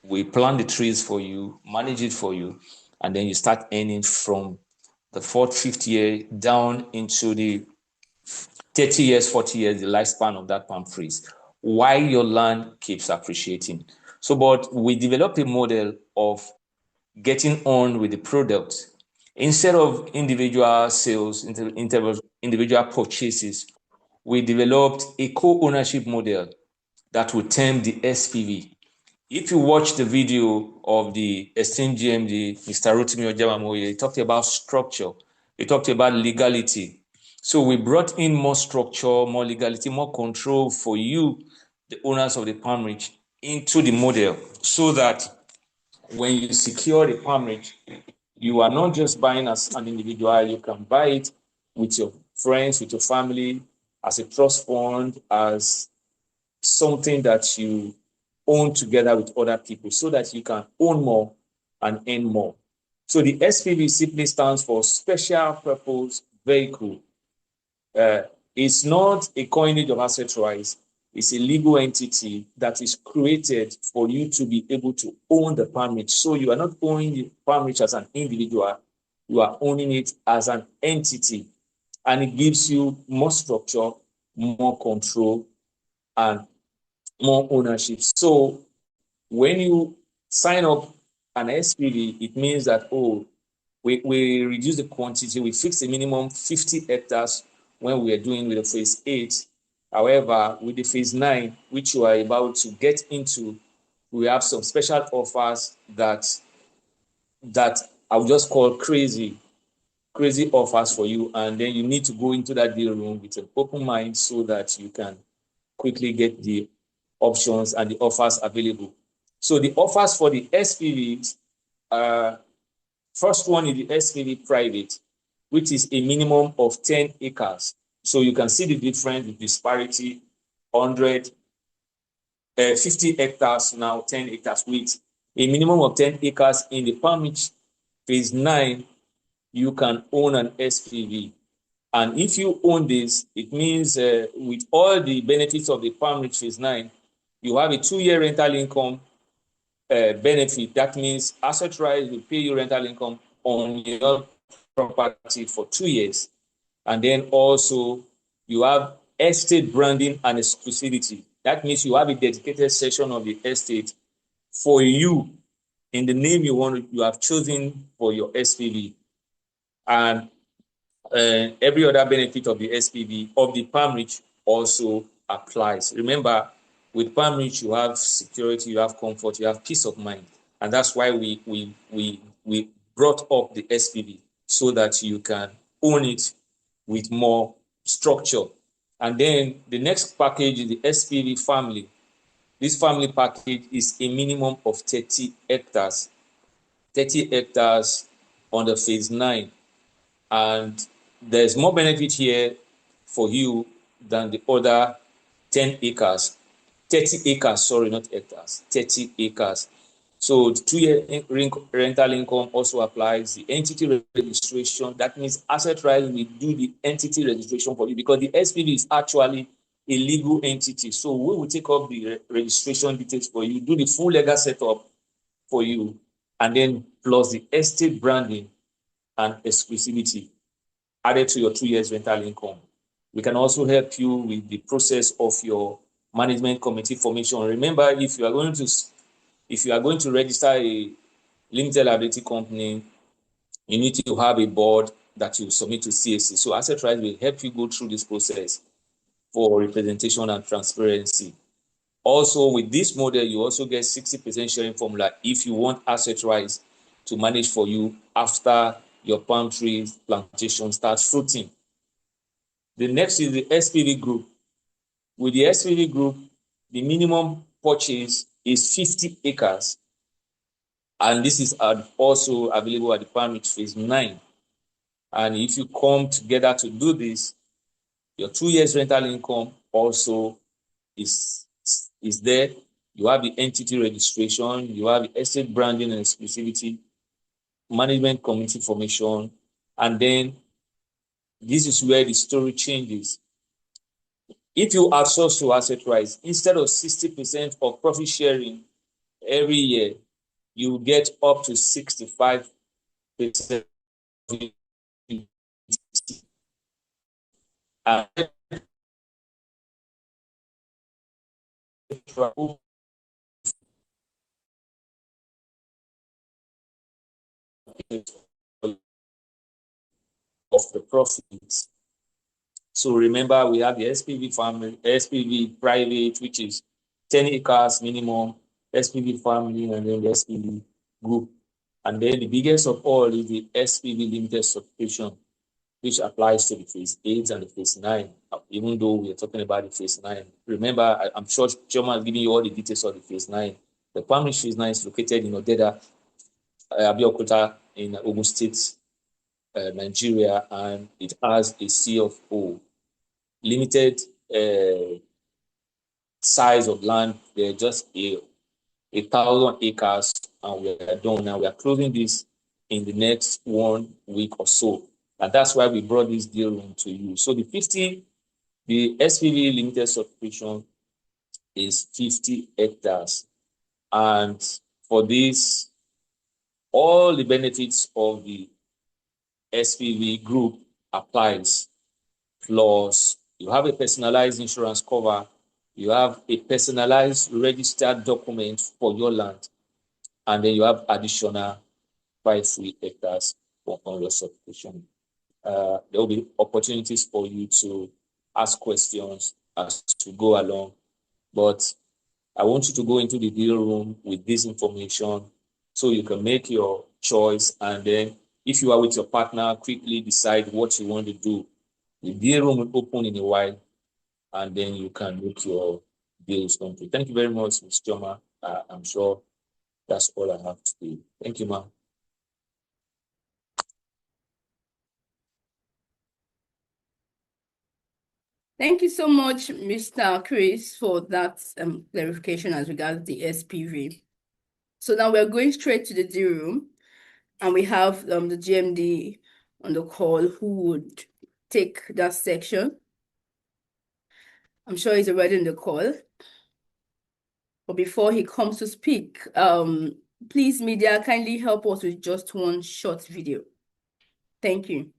we plant the trees for you, manage it for you, and then you start earning from the fourth, fifth year down into the 30 years, 40 years, the lifespan of that palm trees, while your land keeps appreciating. So, but we developed a model of getting on with the product. Instead of individual sales, individual purchases, we developed a co-ownership model that we term the SPV. If you watch the video of the esteemed GMD, Mr. Rotimi Ojamamoye, he talked about structure, he talked about legality. So we brought in more structure, more legality, more control for you, the owners of the Palmrich, into the model so that when you secure the Palmrich, you are not just buying as an individual, you can buy it with your friends, with your family, as a trust fund, as something that you own together with other people so that you can own more and earn more. So the SPV simply stands for Special Purpose Vehicle. It's not a coinage of Assetrise. It's a legal entity that is created for you to be able to own the Palmrich. So you are not owning the Palmrich as an individual, you are owning it as an entity. And it gives you more structure, more control, and more ownership. So when you sign up an SPV, it means that, we reduce the quantity. We fix a minimum 50 hectares when we are doing with the phase 8. However, with the phase 9, which you are about to get into, we have some special offers that I would just call crazy offers for you. And then you need to go into that deal room with an open mind so that you can quickly get the options and the offers available. So the offers for the SPVs, first one is the SPV private, which is a minimum of 10 acres. So you can see the difference, the disparity, 100, 50 hectares now, 10 acres with a minimum of 10 acres in the Palmrich phase 9, you can own an SPV. And if you own this, it means with all the benefits of the Palmrich phase 9, you have a 2-year rental income benefit. That means Assetrise will pay you rental income on your property for 2 years. And then also you have estate branding and exclusivity. That means you have a dedicated section of the estate for you in the name you have chosen for your SPV. And every other benefit of the SPV of the Palmrich also applies. Remember, with Palmrich, you have security, you have comfort, you have peace of mind. And that's why we brought up the SPV so that you can own it with more structure. And then the next package is the SPV family. This family package is a minimum of 30 hectares. 30 hectares on the phase 9. And there's more benefit here for you than the other 10 acres. 30 acres, sorry, not hectares, 30 acres. So the 2-year rental income also applies. The entity registration, that means Assetrise will do the entity registration for you because the SPV is actually a legal entity. So we will take up the registration details for you, do the full legal setup for you, and then plus the estate branding and exclusivity added to your 2 years rental income. We can also help you with the process of your management committee formation. Remember, if you are going to register a limited liability company, you need to have a board that you submit to CAC. So Assetrise will help you go through this process for representation and transparency. Also, with this model, you also get 60% sharing formula if you want Assetrise to manage for you after your palm tree plantation starts fruiting. The next is the SPV group. With the SPV group, the minimum purchase is 50 acres. And this is also available at the permit phase 9. And if you come together to do this, your 2 years rental income also is there. You have the entity registration, you have the estate branding and exclusivity, management committee formation, and then this is where the story changes. If you outsource to Assetrise, instead of 60% of profit sharing every year, you get up to 65%. And of the profits. So remember, we have the SPV family, SPV private, which is 10 acres minimum, SPV family, and then the SPV group. And then the biggest of all is the SPV limited subscription, which applies to the phase 8 and the phase 9, even though we are talking about the phase 9. Remember, I'm sure Chairman is giving you all the details of the phase 9. The primary phase 9 is located in Odeda, Abeokuta in Ogun State, Nigeria, and it has a C of O. Limited size of land. They're just 1,000 acres, and we are done now. We are closing this in the next 1 week or so, and that's why we brought this deal room to you. So the SPV limited subscription is 50 hectares, and for this, all the benefits of the SPV group applies. Plus, you have a personalized insurance cover, you have a personalized registered document for your land, and then you have additional 5 free hectares on your subscription. There will be opportunities for you to ask questions as to go along, but I want you to go into the deal room with this information so you can make your choice, and then if you are with your partner, quickly decide what you want to do. The deal room will open in a while, and then you can make your deals come through. Thank you very much, Ms. Choma. I'm sure that's all I have to do. Thank you, ma'am. Thank you so much, Mr. Chris, for that clarification as regards the SPV. So now we're going straight to the D room, and we have the GMD on the call who would take that section. I'm sure he's already in the call. But before he comes to speak, please, media, kindly help us with just one short video. Thank you.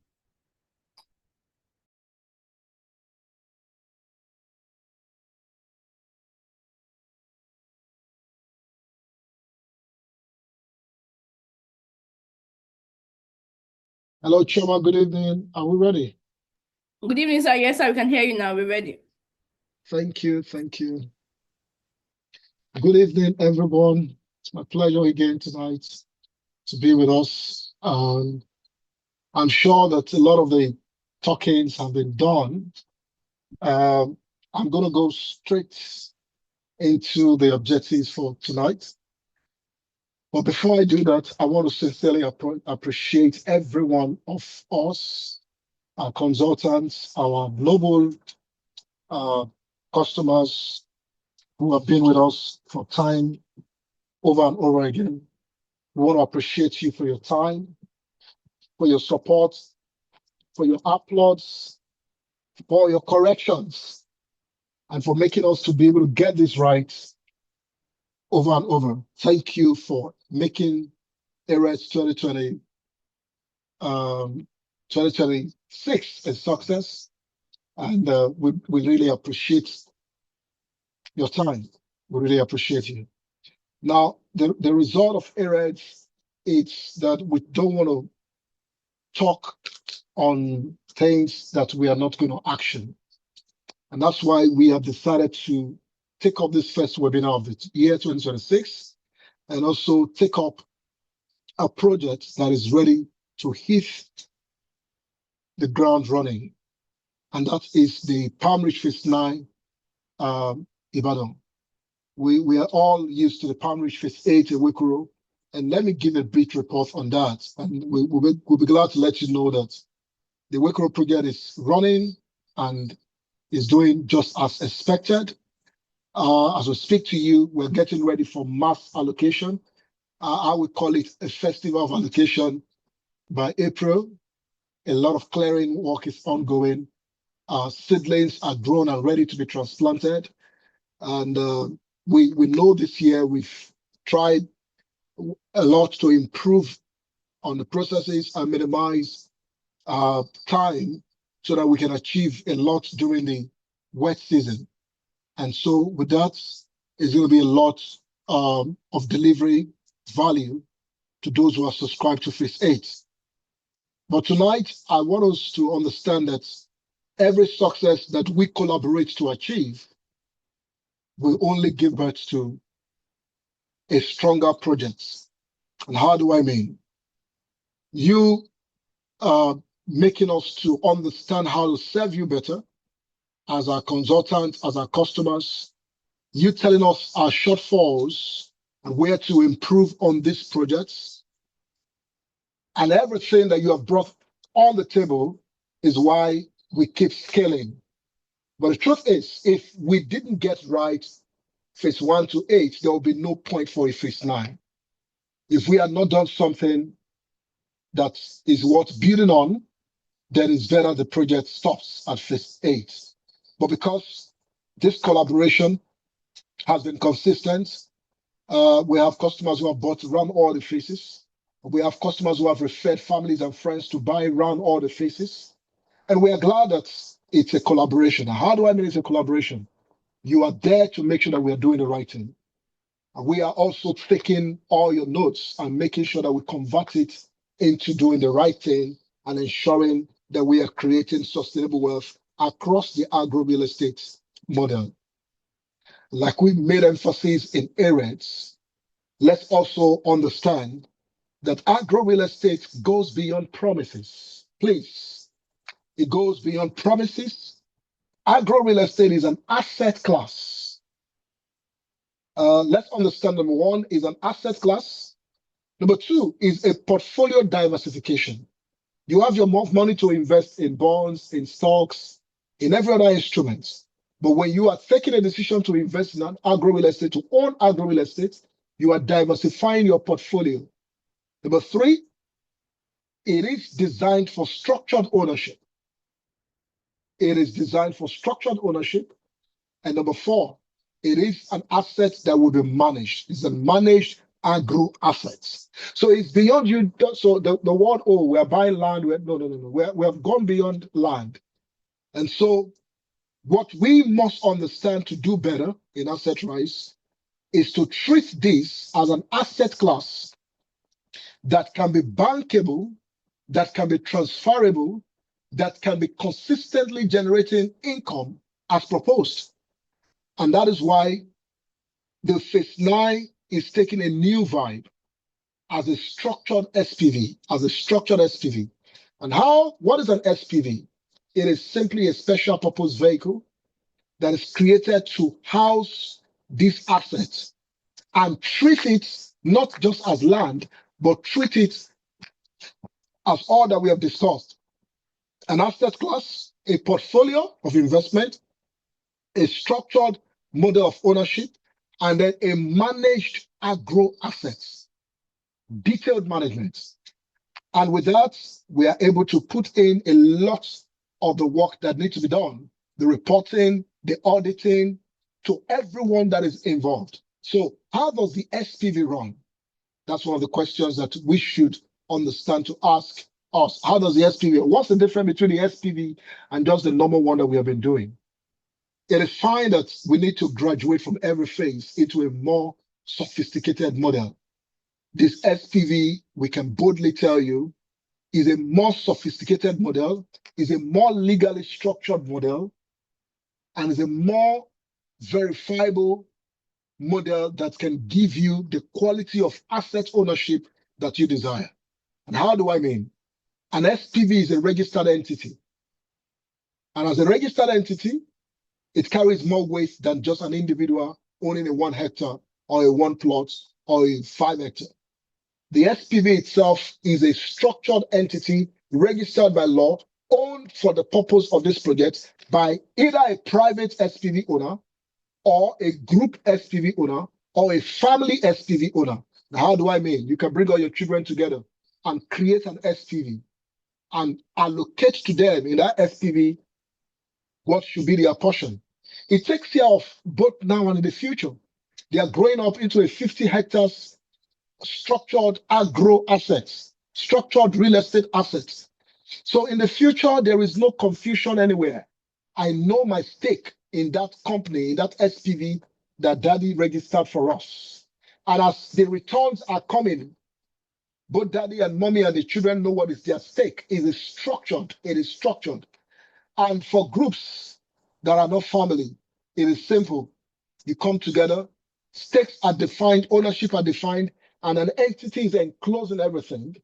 Hello, Choma. Good evening. Are we ready? Good evening, sir. Yes, sir. We can hear you now. We're ready. Thank you. Thank you. Good evening, everyone. It's my pleasure again tonight to be with us. I'm sure that a lot of the talkings have been done. I'm going to go straight into the objectives for tonight. But before I do that, I want to sincerely appreciate every one of us, our consultants, our global customers who have been with us for time over and over again. We want to appreciate you for your time, for your support, for your uploads, for your corrections, and for making us to be able to get this right over and over. Thank you for making AREDS 2026 a success. And we really appreciate your time. We really appreciate you. Now, the result of AREDS is that we don't want to talk on things that we are not going to action. And that's why we have decided to take up this first webinar of the year 2026 and also take up a project that is ready to hit the ground running. And that is the Palm Ridge Phase 9 Ibadan. We are all used to the Palm Ridge Phase 8 Ewekuro. And let me give a brief report on that. And we'll be glad to let you know that the Ewekuro project is running and is doing just as expected. As we speak to you, we're getting ready for mass allocation. I would call it a festival of allocation by April. A lot of clearing work is ongoing. Seedlings are grown and ready to be transplanted. And we know this year we've tried a lot to improve on the processes and minimize time so that we can achieve a lot during the wet season. And so with that, it's going to be a lot of delivery value to those who are subscribed to Phase 8. But tonight, I want us to understand that every success that we collaborate to achieve will only give birth to a stronger project. And how do I mean? You making us to understand how to serve you better as our consultants, as our customers, you telling us our shortfalls and where to improve on these projects. And everything that you have brought on the table is why we keep scaling. But the truth is, if we didn't get right Phase 1 to 8, there will be no point for a Phase 9. If we had not done something that is worth building on, then it's better the project stops at Phase 8. But because this collaboration has been consistent, we have customers who have bought around all the phases. We have customers who have referred families and friends to buy around all the phases. And we are glad that it's a collaboration. How do I mean it's a collaboration? You are there to make sure that we are doing the right thing. And we are also taking all your notes and making sure that we convert it into doing the right thing and ensuring that we are creating sustainable wealth across the agro-real estate model. Like we made emphasis in AREDS, let's also understand that agro-real estate goes beyond promises. Please, it goes beyond promises. Agro-real estate is an asset class. Let's understand number one is an asset class. Number two is a portfolio diversification. You have your money to invest in bonds, in stocks, in every other instrument. But when you are taking a decision to invest in an agro-real estate, to own agro-real estate, you are diversifying your portfolio. Number three, it is designed for structured ownership. It is designed for structured ownership. And number four, it is an asset that will be managed. It's a managed agro assets. So it's beyond you. So the word, oh, we're buying land. No. We have gone beyond land. And so what we must understand to do better in Assetrise is to treat this as an asset class that can be bankable, that can be transferable, that can be consistently generating income as proposed. And that is why the Phase 9 is taking a new vibe as a structured SPV, And what is an SPV? It is simply a special purpose vehicle that is created to house these assets and treat it not just as land, but treat it as all that we have discussed. An asset class, a portfolio of investment, a structured model of ownership, and then a managed agro assets, detailed management. And with that, we are able to put in a lot of the work that needs to be done, the reporting, the auditing, to everyone that is involved. So how does the SPV run? That's one of the questions that we should understand to ask us. How does the SPV, what's the difference between the SPV and just the normal one that we have been doing? It is fine that we need to graduate from every phase into a more sophisticated model. This SPV, we can boldly tell you, is a more sophisticated model, is a more legally structured model, and is a more verifiable model that can give you the quality of asset ownership that you desire. And how do I mean? An SPV is a registered entity. And as a registered entity, it carries more weight than just an individual owning a 1 hectare or a 1 plot or a 5 hectare. The SPV itself is a structured entity registered by law, owned for the purpose of this project by either a private SPV owner or a group SPV owner or a family SPV owner. Now, how do I mean? You can bring all your children together and create an SPV and allocate to them in that SPV what should be their portion. It takes care of both now and in the future. They are growing up into a 50 hectares structured agro assets, structured real estate assets. So in the future, there is no confusion anywhere. I know my stake in that company, in that SPV that daddy registered for us. And as the returns are coming, both daddy and mommy and the children know what is their stake. It is structured. It is structured. And for groups that are not family, it is simple. You come together, stakes are defined, ownership are defined, and an entity is enclosing everything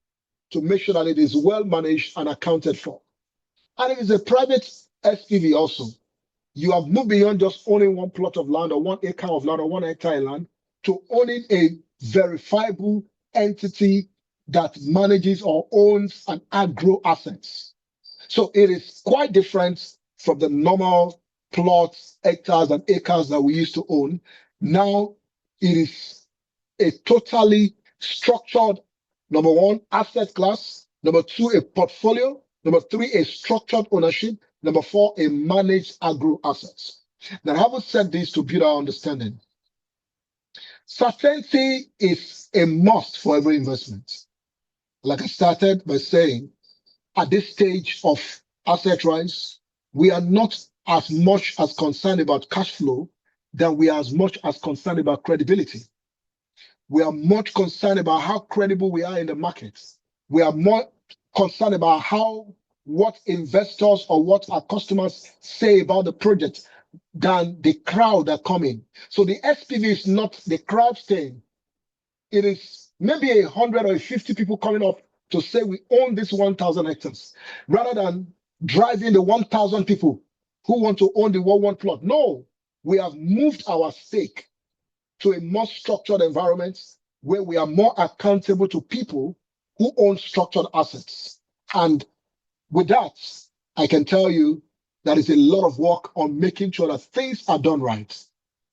to make sure that it is well managed and accounted for. And it is a private SPV also. You have moved beyond just owning 1 plot of land or 1 acre of land or 1 hectare of land to owning a verifiable entity that manages or owns an agro assets. So it is quite different from the normal plots, hectares and acres that we used to own. Now it is a totally structured, number 1, asset class, number 2, a portfolio, number 3, a structured ownership, number 4, a managed agro assets. Now, having said this to build our understanding, certainty is a must for every investment. Like I started by saying, at this stage of Assetrise, we are not as much as concerned about cash flow than we are as much as concerned about credibility. We are much concerned about how credible we are in the markets. We are more concerned about what investors or what our customers say about the project than the crowd that come in. So the SPV is not the crowd staying. It is maybe 100 or 50 people coming up to say we own this 1,000 hectares, rather than driving the 1,000 people who want to own the 1 plot. No, we have moved our stake to a more structured environment where we are more accountable to people who own structured assets. And with that, I can tell you there is a lot of work on making sure that things are done right.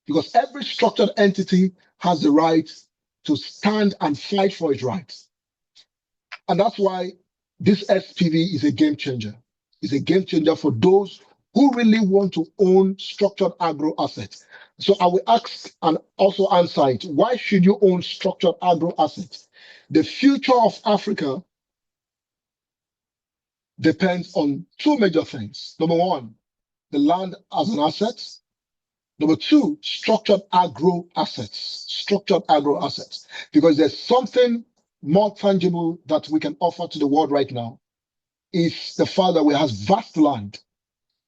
Because every structured entity has the right to stand and fight for its rights. And that's why this SPV is a game changer. It's a game changer for those who really want to own structured agro assets. So I will ask and also answer it. Why should you own structured agro assets? The future of Africa depends on 2 major things. Number 1, the land as an asset. Number 2, structured agro assets. Structured agro assets. Because there's something more tangible that we can offer to the world right now. Is the fact that we have vast land.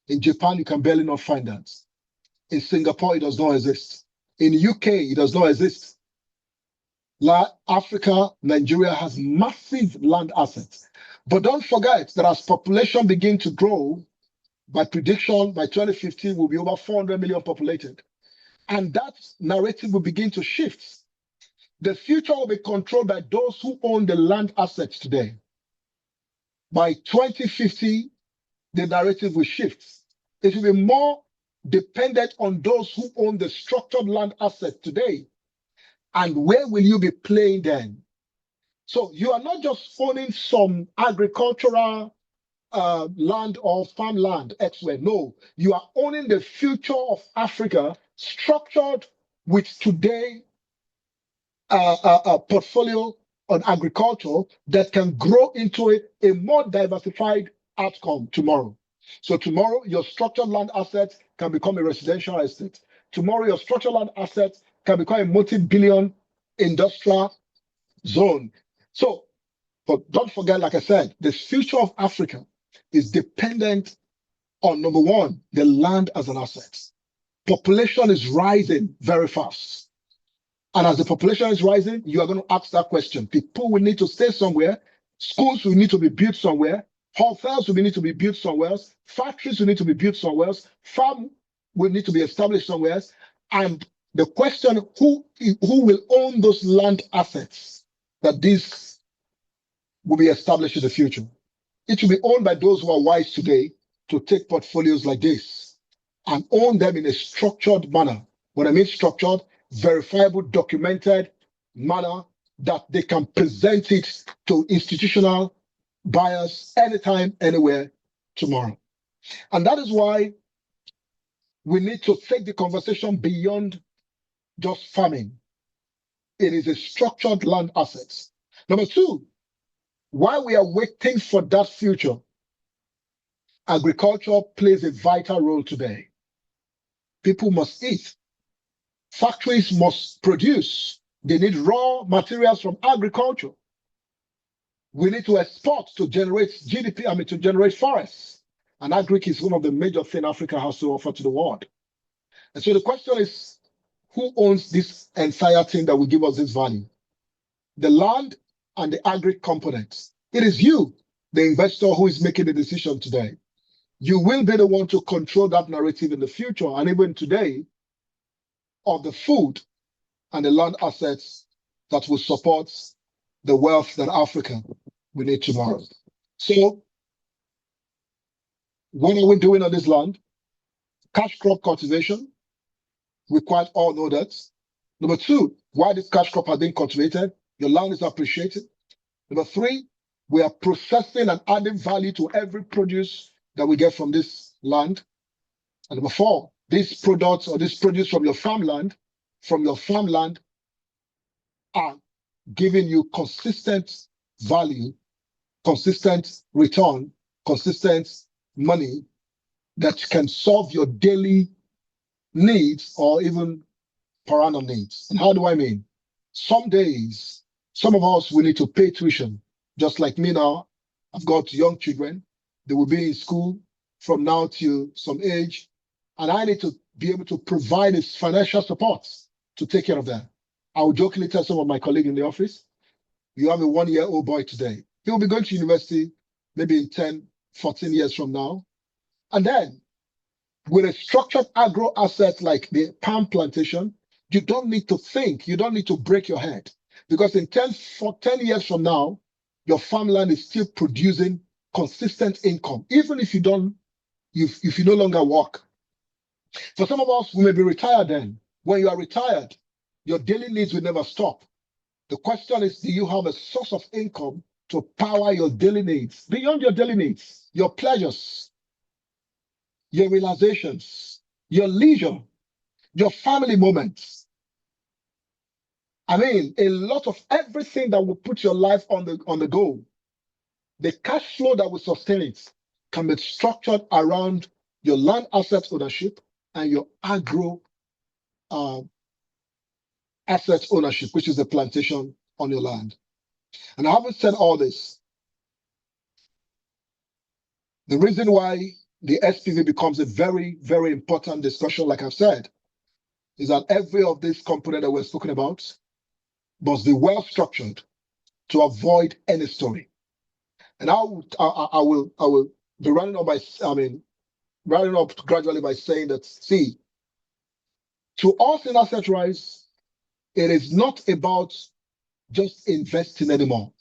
In Japan, you can barely not find that. In Singapore, it does not exist. In UK, it does not exist. Africa, Nigeria has massive land assets. But don't forget that as population begins to grow, by prediction, by 2050, we'll be over 400 million populated. And that narrative will begin to shift. The future will be controlled by those who own the land assets today. By 2050, the narrative will shift. It will be more dependent on those who own the structured land asset today. And where will you be playing then? So you are not just owning some agricultural land or farmland elsewhere. No, you are owning the future of Africa structured with today a portfolio on agriculture that can grow into a more diversified outcome tomorrow. So tomorrow, your structured land assets can become a residential estate. Tomorrow, your structured land assets can become a multi-billion industrial zone. So, but don't forget, like I said, the future of Africa is dependent on, number one, the land as an asset. Population is rising very fast. And as the population is rising, you are going to ask that question. People will need to stay somewhere. Schools will need to be built somewhere. Hotels will need to be built somewhere else. Factories will need to be built somewhere else. Farm will need to be established somewhere else. And the question, who will own those land assets that these will be established in the future? It will be owned by those who are wise today to take portfolios like this and own them in a structured manner. What I mean structured, verifiable, documented manner that they can present it to institutional buyers anytime, anywhere, tomorrow. And that is why we need to take the conversation beyond just farming. It is a structured land assets. Number two, while we are waiting for that future, agriculture plays a vital role today. People must eat. Factories must produce. They need raw materials from agriculture. We need to export to generate GDP, to generate forests. And agric is one of the major things Africa has to offer to the world. And so the question is, who owns this entire thing that will give us this value? The land and the agric components. It is you, the investor, who is making the decision today. You will be the one to control that narrative in the future and even today of the food and the land assets that will support the wealth that Africa will need tomorrow. So, what are we doing on this land? Cash crop cultivation. We quite all know that. Number two, why this cash crop are being cultivated? Your land is appreciated. Number three, we are processing and adding value to every produce that we get from this land. And number four, these products or this produce from your farmland are giving you consistent value, consistent return, consistent money that can solve your daily needs or even per annum needs. And how do I mean? Some days, some of us will need to pay tuition, just like me now. I've got young children. They will be in school from now till some age, and I need to be able to provide this financial support to take care of them. I will jokingly tell some of my colleagues in the office, you have a 1-year-old boy today. He will be going to university maybe in 10, 14 years from now. And then with a structured agro asset like the palm plantation, you don't need to think, you don't need to break your head. Because in 10 years from now, your farmland is still producing consistent income, even if you no longer work. For some of us, we may be retired then. When you are retired, your daily needs will never stop. The question is, do you have a source of income to power your daily needs? Beyond your daily needs, your pleasures, your realizations, your leisure, your family moments. I mean, a lot of everything that will put your life on the go, the cash flow that will sustain it can be structured around your land asset ownership and your agro asset ownership, which is the plantation on your land. And I haven't said all this. The reason why the SPV becomes a very, very important discussion, like I've said, is that every of these components that we're speaking about must be well structured to avoid any story. And I will be running up gradually by saying that, see, to us in Assetrise, it is not about just investing anymore.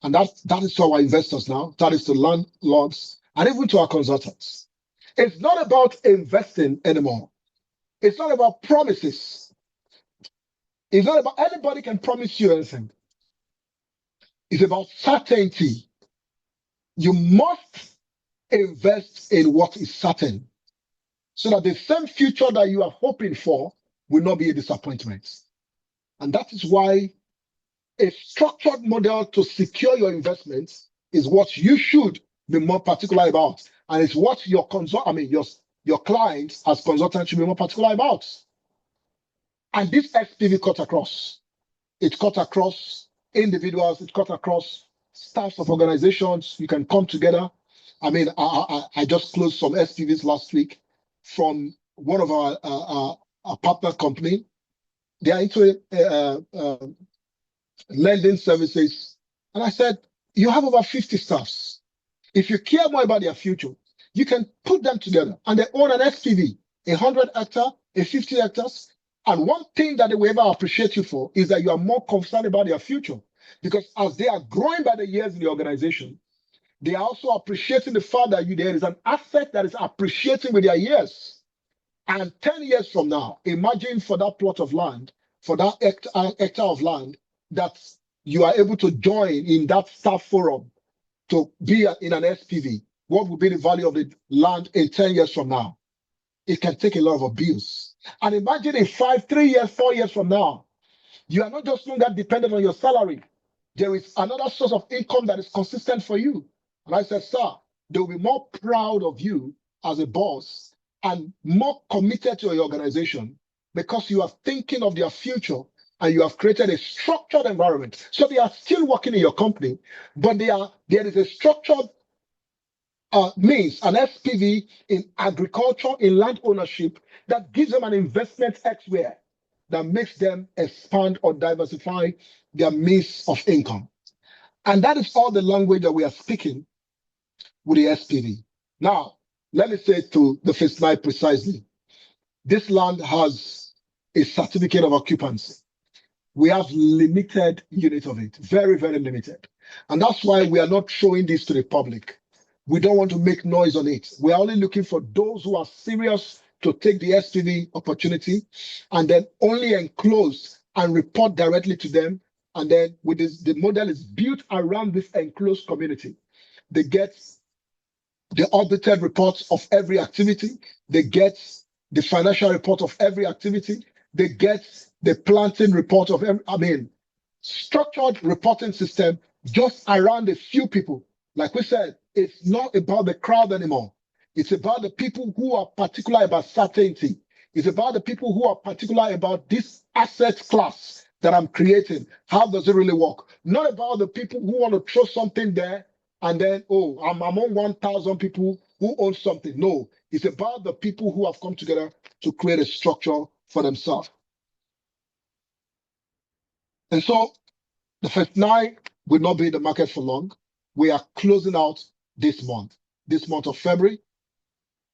And that is to our investors now, that is to landlords, and even to our consultants. It's not about investing anymore. It's not about promises. It's not about anybody can promise you anything. It's about certainty. You must invest in what is certain so that the same future that you are hoping for will not be a disappointment. And that is why a structured model to secure your investments is what you should be more particular about. And it's what your clients as consultants should be more particular about. And this SPV cut across. It cut across individuals, it cut across staffs of organizations. You can come together. I just closed some SPVs last week from one of our partner company. They are into lending services. And I said, you have over 50 staffs. If you care more about their future, you can put them together and they own an SPV, 100 hectare, 50 hectares. And one thing that they will ever appreciate you for is that you are more concerned about their future. Because as they are growing by the years in the organization, they are also appreciating the fact that there is an asset that is appreciating with their years. And 10 years from now, imagine for that plot of land, for that hectare of land, that you are able to join in that staff forum to be in an SPV. What would be the value of the land in 10 years from now? It can take a lot of abuse. And imagine in 3 years, 4 years from now, you are not just longer dependent on your salary. There is another source of income that is consistent for you. And I said, sir, they will be more proud of you as a boss and more committed to your organization because you are thinking of their future and you have created a structured environment. So they are still working in your company, but there is a structured means, an SPV in agriculture, in land ownership, that gives them an investment elsewhere that makes them expand or diversify their means of income. And that is all the language that we are speaking with the SPV. Now, let me say to the first slide precisely. This land has a certificate of occupancy. We have limited unit of it, very, very limited. And that's why we are not showing this to the public. We don't want to make noise on it. We are only looking for those who are serious to take the SPV opportunity and then only enclose and report directly to them. And then with this, the model is built around this enclosed community. They get the audited reports of every activity. They get the financial report of every activity. They get the planting report of every, structured reporting system just around a few people. Like we said, it's not about the crowd anymore. It's about the people who are particular about certainty. It's about the people who are particular about this asset class that I'm creating. How does it really work? Not about the people who want to throw something there and then, oh, I'm among 1,000 people who own something. No, it's about the people who have come together to create a structure for themselves. And so the first 9 will not be in the market for long. We are closing out this month of February.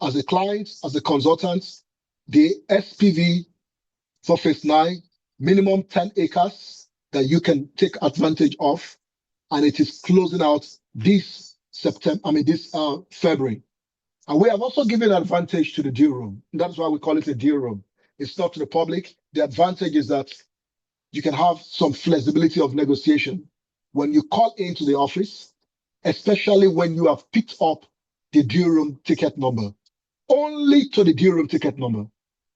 As a client, as a consultant, the SPV for phase 9, minimum 10 acres that you can take advantage of. And it is closing out this February. And we have also given advantage to the deal room. That's why we call it a deal room. It's not to the public. The advantage is that you can have some flexibility of negotiation when you call into the office, especially when you have picked up the deal room ticket number. Only to the deal room ticket number.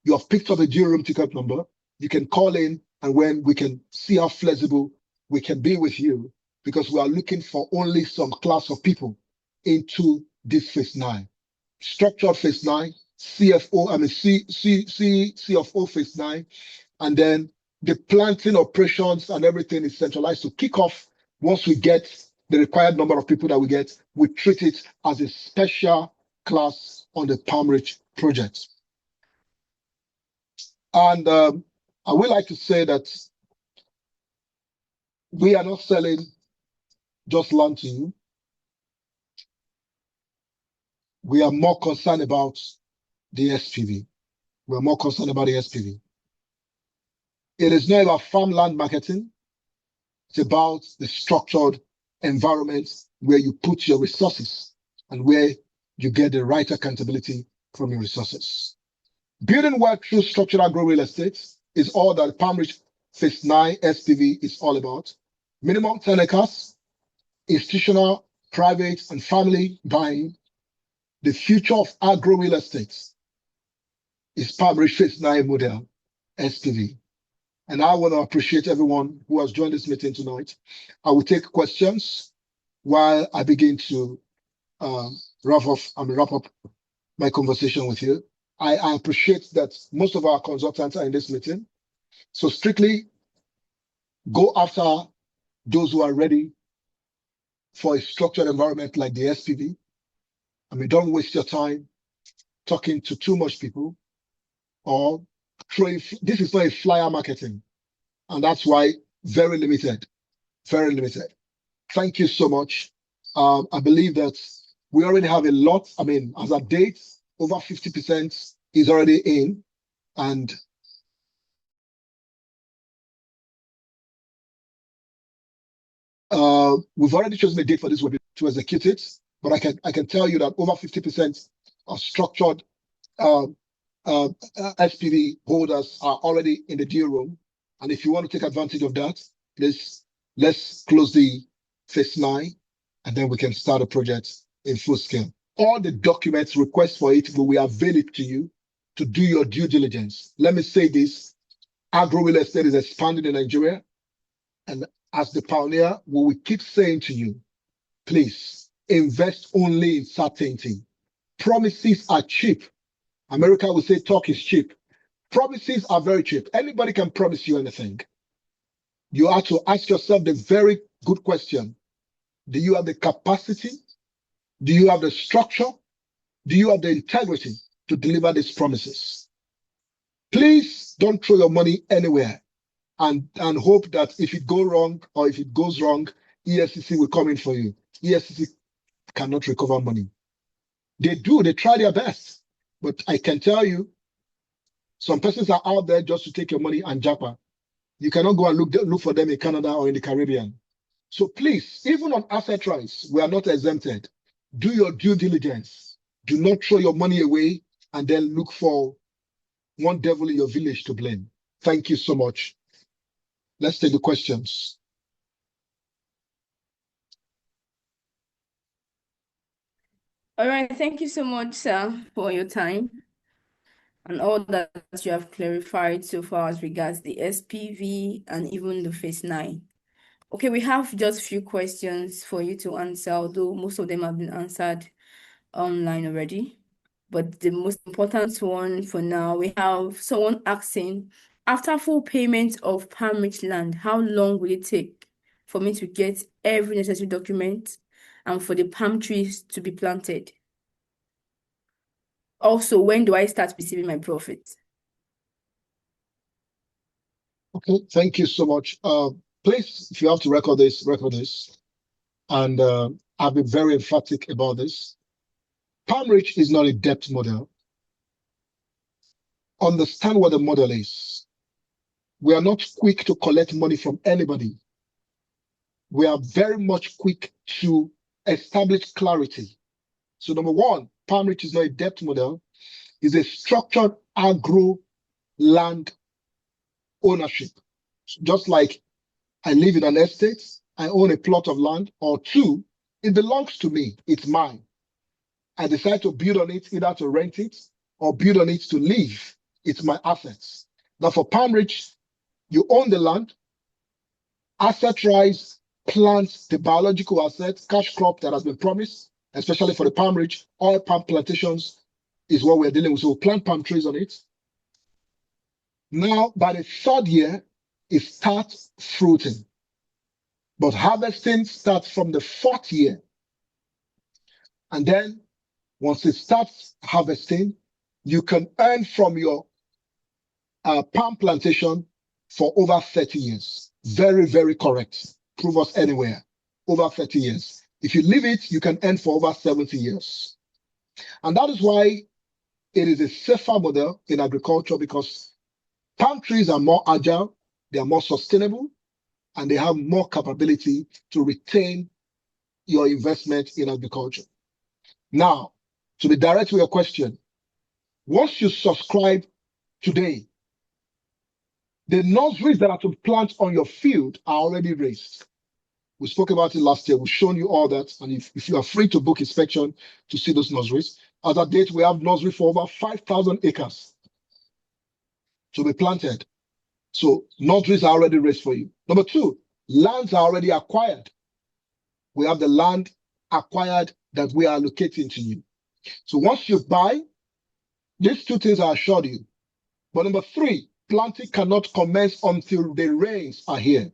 You have picked up the deal room ticket number. You can call in, and when we can see how flexible we can be with you, because we are looking for only some class of people into this phase 9. Structured phase 9, CFO phase 9, and then the planting operations and everything is centralized to kick off. Once we get the required number of people that we get, we treat it as a special class on the Palm Ridge project. And I would like to say that we are not selling just land to you. We are more concerned about the SPV. We're more concerned about the SPV. It is not about farmland marketing. It's about the structured environment where you put your resources and where you get the right accountability from your resources. Building wealth through structured agro-real estate is all that Palm Ridge Phase 9 SPV is all about. Minimum 10 acres, institutional, private, and family buying. The future of agro-real estate is PalmRich Phase 9 model SPV. And I want to appreciate everyone who has joined this meeting tonight. I will take questions while I begin to wrap up my conversation with you. I appreciate that most of our consultants are in this meeting. So strictly go after those who are ready for a structured environment like the SPV. I mean, don't waste your time talking to too much people or this is not a flyer marketing. And that's why very limited, very limited. Thank you so much. I believe that we already have a lot. I mean, as a date, over 50% is already in. And we've already chosen a date for this webinar to execute it. But I can tell you that over 50% of structured SPV holders are already in the deal room. And if you want to take advantage of that, let's close the phase 9, and then we can start a project in full scale. All the documents, requests for it, we will avail it to you to do your due diligence. Let me say this, agro-real estate is expanding in Nigeria. And as the pioneer, we will keep saying to you, please invest only in certainty. Promises are cheap. America will say talk is cheap. Promises are very cheap. Anybody can promise you anything. You have to ask yourself the very good question. Do you have the capacity? Do you have the structure? Do you have the integrity to deliver these promises? Please don't throw your money anywhere and hope that if it goes wrong or if it goes wrong, EFCC will come in for you. EFCC cannot recover money. They do, they try their best. But I can tell you, some persons are out there just to take your money and japa. You cannot go and look for them in Canada or in the Caribbean. So please, even on Assetrise, we are not exempted. Do your due diligence. Do not throw your money away and then look for one devil in your village to blame. Thank you so much. Let's take the questions. All right, thank you so much, sir, for your time and all that you have clarified so far as regards the SPV and even the phase 9. Okay, we have just a few questions for you to answer, although most of them have been answered online already. But the most important one for now, we have someone asking, after full payment of PalmRich land, how long will it take for me to get every necessary document and for the palm trees to be planted? Also, when do I start receiving my profit? Okay, thank you so much. Please, if you have to record this. And I'll be very emphatic about this. PalmRich is not a debt model. Understand what the model is. We are not quick to collect money from anybody. We are very much quick to establish clarity. So number one, PalmRich is not a debt model. It's a structured agro land ownership. Just like I live in an estate, I own a plot of land, or two, it belongs to me, it's mine. I decide to build on it, either to rent it or build on it to live. It's my assets. Now for PalmRich, you own the land. Assetrise plants the biological assets, cash crop that has been promised, especially for the PalmRich. Oil palm plantations is what we're dealing with. So we'll plant palm trees on it. Now, by the 3rd year, it starts fruiting. But harvesting starts from the 4th year. And then once it starts harvesting, you can earn from your palm plantation for over 30 years. Very, very correct. Prove us anywhere. Over 30 years. If you leave it, you can earn for over 70 years. And that is why it is a safer model in agriculture, because palm trees are more agile, they are more sustainable, and they have more capability to retain your investment in agriculture. Now, to be direct with your question, once you subscribe today, The nurseries that are to plant on your field are already raised. We spoke about it last year. We've shown you all that. And if you are free to book inspection to see those nurseries, as at date, we have nursery for over 5,000 acres to be planted. So nurseries are already raised for you. Number two, lands are already acquired. We have the land acquired that we are allocating to you. So once you buy, these two things I assured you. But number three, planting cannot commence until the rains are here.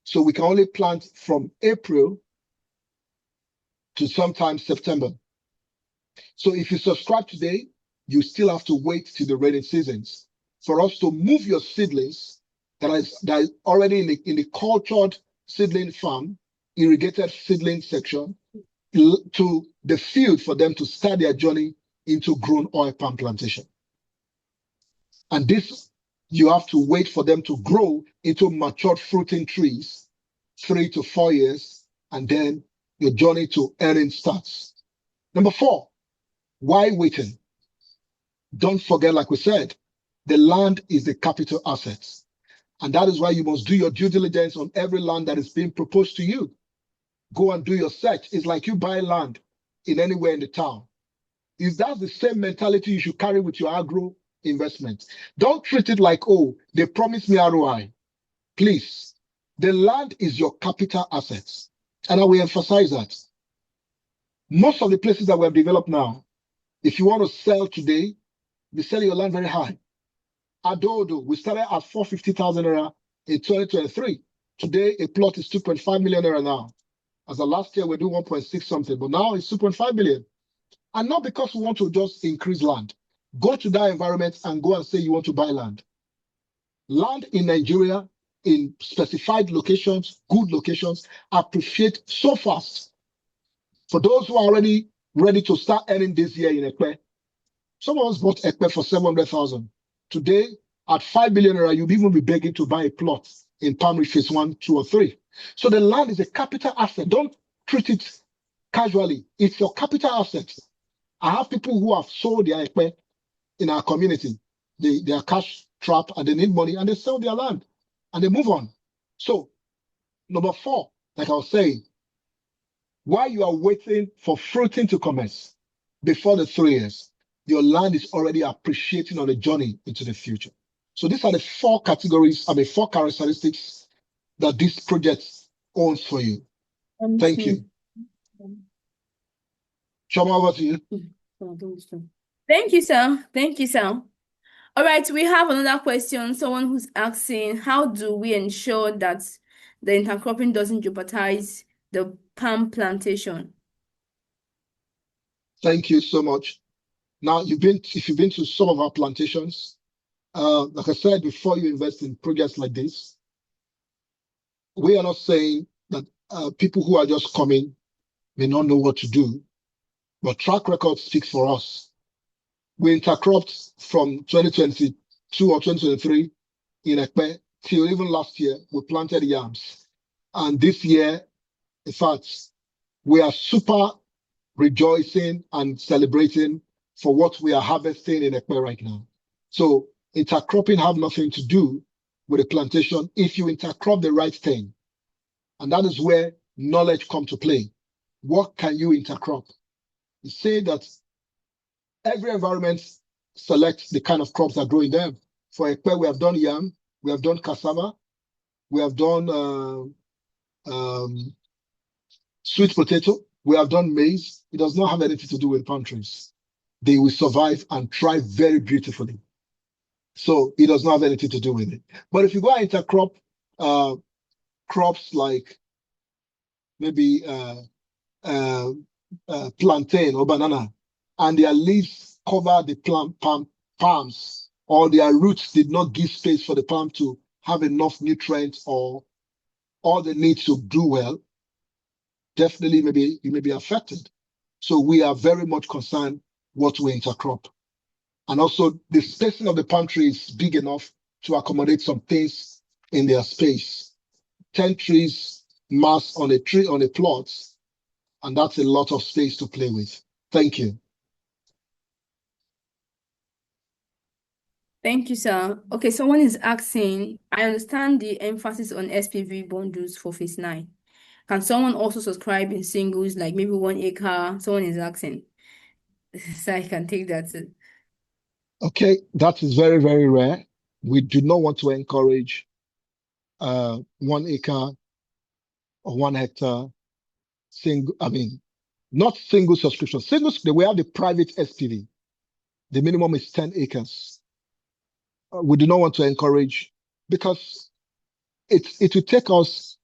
So we can only plant from April to sometime September. So if you subscribe today, you still have to wait till the rainy seasons for us to move your seedlings that is already in the cultured seedling farm, irrigated seedling section, to the field for them to start their journey into grown oil palm plantation. And this, you have to wait for them to grow into matured fruiting trees, 3 to 4 years, and then your journey to earning starts. Number four, why waiting? Don't forget, like we said, the land is the capital asset. And that is why you must do your due diligence on every land that is being proposed to you. Go and do your search. It's like you buy land in anywhere in the town. Is that the same mentality you should carry with your agro investment? Don't treat it like, oh, they promised me ROI. Please, the land is your capital assets. And I will emphasize that. Most of the places that we have developed now, if you want to sell today, they sell your land very high. Adodo, we started at 450,000 naira in 2023. Today, a plot is 2.5 million naira now. As of last year, we do 1.6 something, but now it's 2.5 million. And not because we want to just increase land. Go to that environment and go and say you want to buy land. Land in Nigeria, in specified locations, good locations, appreciate so fast. For those who are already ready to start earning this year in Ekpe, some of us bought Ekpe for 700,000. Today, at 5 billion naira, you'll even be begging to buy a plot in Palm Phase 1, 2, or 3. So the land is a capital asset. Don't treat it casually. It's your capital asset. I have people who have sold their Ekpe in our community. They are cash trapped and they need money and they sell their land and they move on. So, number four, like I was saying, while you are waiting for fruiting to commence before the 3 years, your land is already appreciating on a journey into the future. So these are the four categories, four characteristics that this project owns for you. Thank you. Choma, over to you. Thank you, sir. Thank you, sir. All right, we have another question. Someone who's asking, how do we ensure that the intercropping doesn't jeopardize the palm plantation? Thank you so much. Now, if you've been to some of our plantations, like I said, before you invest in projects like this, we are not saying that people who are just coming may not know what to do, but track record speaks for us. We intercropped from 2022 or 2023 in Ekpe till even last year, we planted yams. And this year, in fact, we are super rejoicing and celebrating for what we are harvesting in Ekpe right now. So intercropping have nothing to do with the plantation if you intercrop the right thing. And that is where knowledge comes to play. What can you intercrop? You say that every environment selects the kind of crops that grow in them. For Ekpe, we have done yam, we have done cassava, we have done sweet potato, we have done maize. It does not have anything to do with palm trees. They will survive and thrive very beautifully. So it does not have anything to do with it. But if you go and intercrop crops like maybe plantain or banana, and their leaves cover the palms, or their roots did not give space for the palm to have enough nutrients or all the needs to do well, definitely you may be affected. So we are very much concerned what we intercrop. And also the spacing of the palm tree is big enough to accommodate some things in their space. 10 trees mass on a tree, on a plot, and that's a lot of space to play with. Thank you. Thank you, sir. Okay, someone is asking, I understand the emphasis on SPV bundles for phase 9. Can someone also subscribe in singles, like maybe 1 acre? Someone is asking. So I can take that. Okay, that is very, very rare. We do not want to encourage 1 acre or 1 hectare single, not single subscription. Singles, we have the private SPV. The minimum is 10 acres. We do not want to encourage because it will take us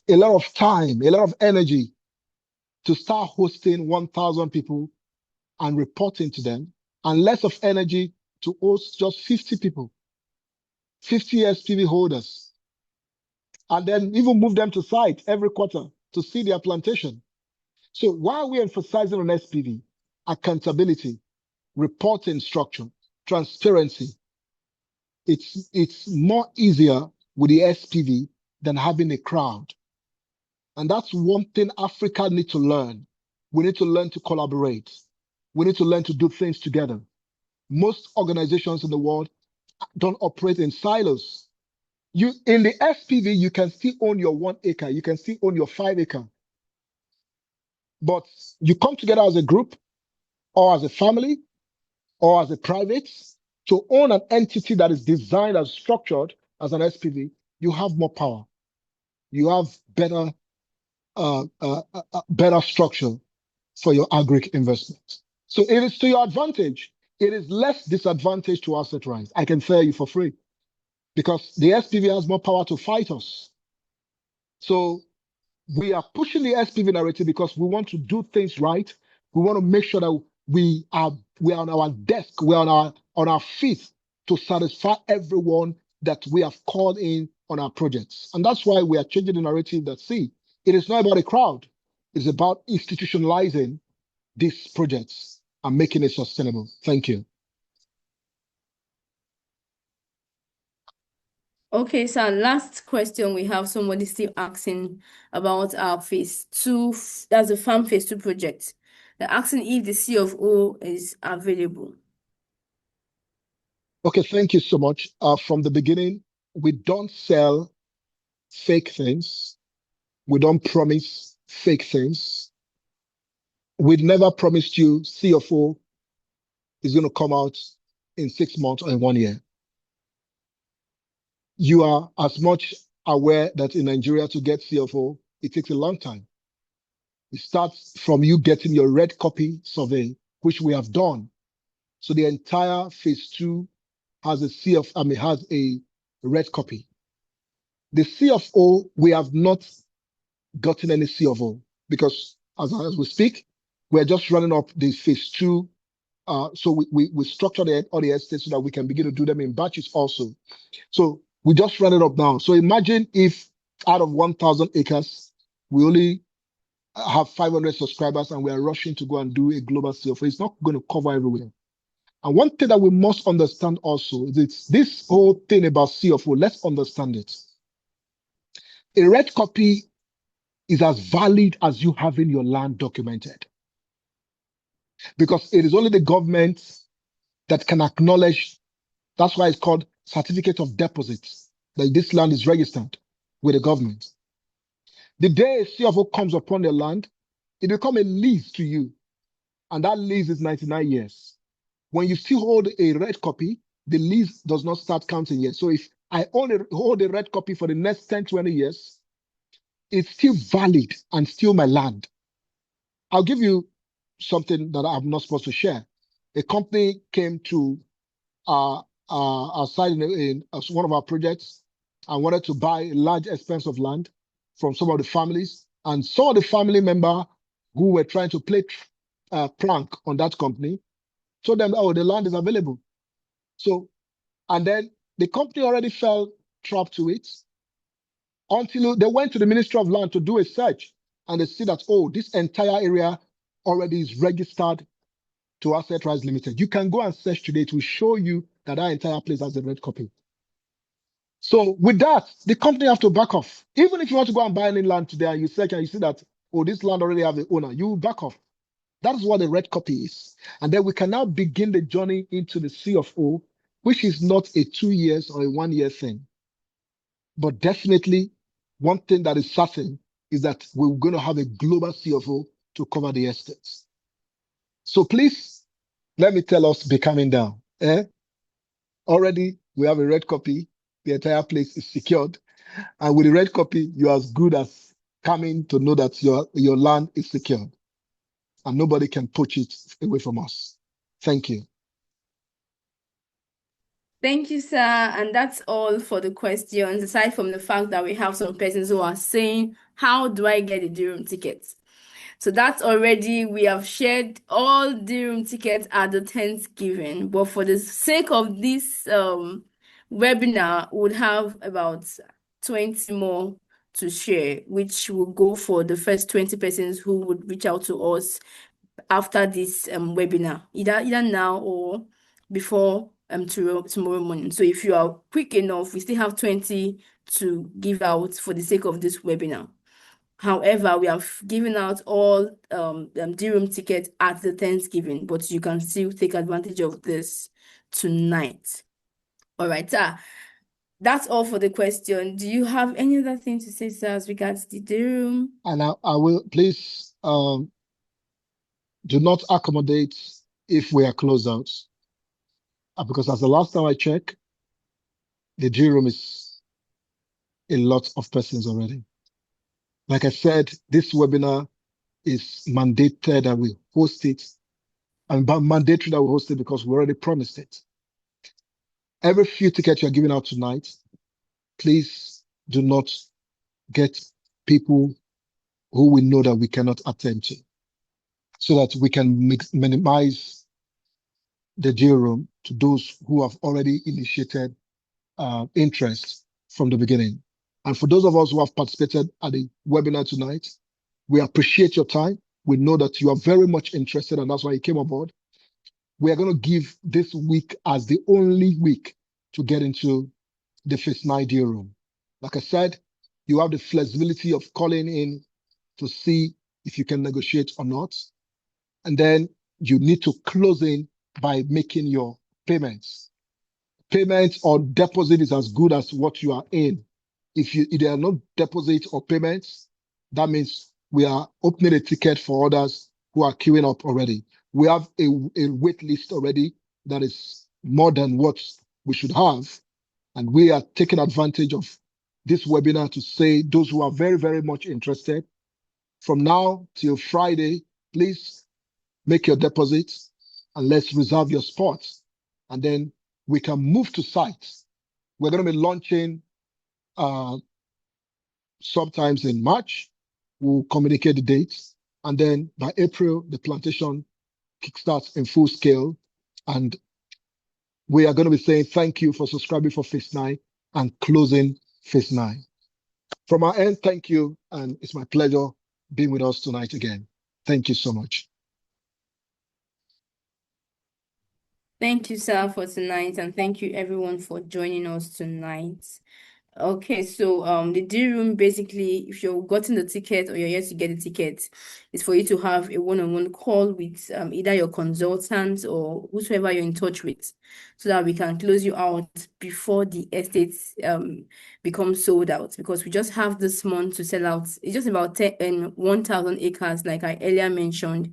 a lot of time, a lot of energy to start hosting 1,000 people and reporting to them, and less of energy to host just 50 people, 50 SPV holders, and then even move them to site every quarter to see their plantation. So why are we emphasizing on SPV? Accountability, reporting structure, transparency. It's more easier with the SPV than having a crowd. And that's one thing Africa needs to learn. We need to learn to collaborate. We need to learn to do things together. Most organizations in the world don't operate in silos. In the SPV, you can still own your 1 acre, you can still own your 5 acre. But you come together as a group or as a family or as a private to own an entity that is designed and structured as an SPV, you have more power. You have better structure for your agri investment. So it is to your advantage. It is less disadvantage to Assetrise. I can tell you for free, because the SPV has more power to fight us. So we are pushing the SPV narrative because we want to do things right. We want to make sure that we are on our desk, we are on our feet to satisfy everyone that we have called in on our projects. And that's why we are changing the narrative that, see, it is not about a crowd. It's about institutionalizing these projects and making it sustainable. Thank you. Okay, so last question, we have somebody still asking about our phase 2, that's the farm phase 2 project. They're asking if the CFO is available. Okay, thank you so much. From the beginning, we don't sell fake things. We don't promise fake things. We'd never promised you CFO is going to come out in 6 months or in 1 year. You are as much aware that in Nigeria to get CFO, it takes a long time. It starts from you getting your red copy survey, which we have done. So the entire phase 2 has a red copy. The CFO, we have not gotten any CFO because as we speak, we're just running up the phase 2. So we structure all the estates so that we can begin to do them in batches also. So we just run it up now. So imagine if out of 1,000 acres, we only have 500 subscribers and we are rushing to go and do a global CFO. It's not going to cover everywhere. And one thing that we must understand also is this whole thing about CFO. Let's understand it. A red copy is as valid as you having your land documented, because it is only the government that can acknowledge. That's why it's called certificate of deposits, that this land is registered with the government. The day a CFO comes upon the land, it becomes a lease to you, and that lease is 99 years. When you still hold a red copy, the lease does not start counting yet. So if I hold a red copy for the next 10, 20 years, it's still valid and still my land. I'll give you something that I'm not supposed to share. A company came to our site in one of our projects and wanted to buy a large expanse of land from some of the families. And some of the family members who were trying to play prank on that company told them, oh, the land is available. So, and then the company already fell trap to it until they went to the Ministry of Land to do a search, and they see that, oh, this entire area already is registered to Assetrise Limited. You can go and search today. It will show you that that entire place has a red copy. So with that, the company have to back off. Even if you want to go and buy any land today and you search and you see that, oh, this land already have the owner, you back off. That is what the red copy is. And then we can now begin the journey into the CFO, which is not a 2 years or a 1 year thing. But definitely, one thing that is certain is that we're going to have a global CFO to cover the estates. So please, let me tell us, be coming down. Already, we have a red copy. The entire place is secured. And with the red copy, you're as good as coming to know that your land is secured. And nobody can poach it away from us. Thank you. Thank you, sir. And that's all for the questions, aside from the fact that we have some persons who are saying, how do I get a D-room ticket? So that's already, we have shared all D-room tickets at the Thanksgiving. But for the sake of this webinar, we would have about 20 more to share, which will go for the first 20 persons who would reach out to us after this webinar, either now or before tomorrow morning. So if you are quick enough, we still have 20 to give out for the sake of this webinar. However, we have given out all D-room tickets at the Thanksgiving, but you can still take advantage of this tonight. All right, sir. That's all for the question. Do you have any other thing to say, sir, as regards the D-room? And I will, please, do not accommodate if we are closed out. Because as the last time I checked, the D-room is a lot of persons already. Like I said, this webinar is mandated that we host it, and mandatory that we host it because we already promised it. Every few tickets you're giving out tonight, please do not get people who we know that we cannot attend to, so that we can minimize the D-room to those who have already initiated interest from the beginning. And for those of us who have participated at the webinar tonight, we appreciate your time. We know that you are very much interested, and that's why you came aboard. We are going to give this week as the only week to get into the Phase 9 deal room. Like I said, you have the flexibility of calling in to see if you can negotiate or not. And then you need to close in by making your payments. Payments or deposit is as good as what you are in. If there are no deposit or payments, that means we are opening a ticket for others who are queuing up already. We have a wait list already that is more than what we should have. And we are taking advantage of this webinar to say those who are very, very much interested, from now till Friday, please make your deposits and let's reserve your spots. And then we can move to sites. We're going to be launching sometimes in March. We'll communicate the dates. And then by April, the plantation kickstarts in full scale. And we are going to be saying thank you for subscribing for Phase 9 and closing Phase 9. From our end, thank you. And it's my pleasure being with us tonight again. Thank you so much. Thank you, sir, for tonight, and thank you everyone for joining us tonight. Okay, so the D room, basically, if you've gotten the ticket or you're yet to get the ticket, is for you to have a one-on-one call with either your consultant or whosoever you're in touch with, so that we can close you out before the estates become sold out. Because we just have this month to sell out. It's just about 1,000 acres, like I earlier mentioned.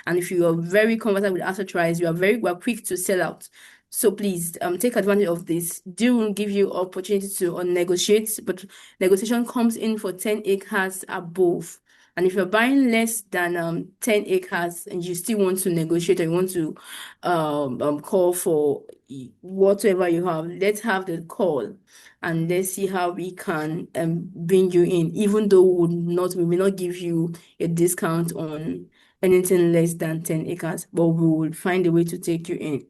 And if you are very comfortable with Assetrise, we are quick to sell out. So please take advantage of this. Deal will give you opportunity to negotiate, but negotiation comes in for 10 acres above. And if you're buying less than 10 acres and you still want to negotiate or you want to call for whatever you have, let's have the call and let's see how we can bring you in, even though we may not give you a discount on anything less than 10 acres, but we will find a way to take you in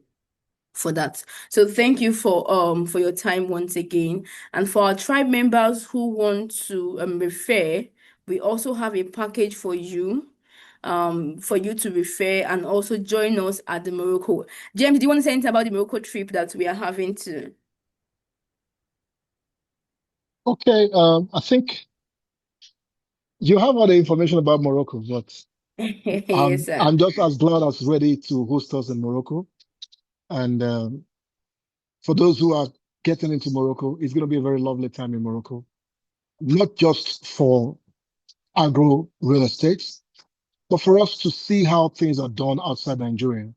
for that. So thank you for your time once again. And for our tribe members who want to refer, we also have a package for you to refer and also join us at the Morocco. James, do you want to say anything about the Morocco trip that we are having to? Okay, I think you have all the information about Morocco, but Yes, sir. I'm just as glad as ready to host us in Morocco. And For those who are getting into Morocco, it's going to be a very lovely time in Morocco, not just for agro real estate, but for us to see how things are done outside Nigeria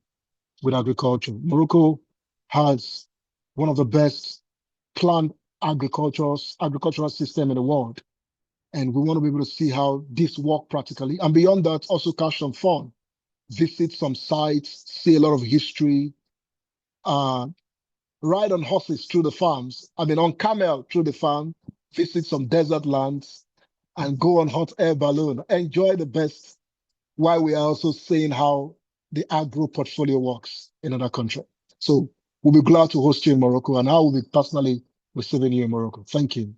with agriculture. Morocco has one of the best planned agricultural system in the world. And we want to be able to see how this work practically. And beyond that, also catch some fun, visit some sites, see a lot of history, ride on horses through the farms, on camel through the farm, visit some desert lands, and go on hot air balloon. Enjoy the best while we are also seeing how the agro portfolio works in another country. So we'll be glad to host you in Morocco, and I will be personally receiving you in Morocco. Thank you.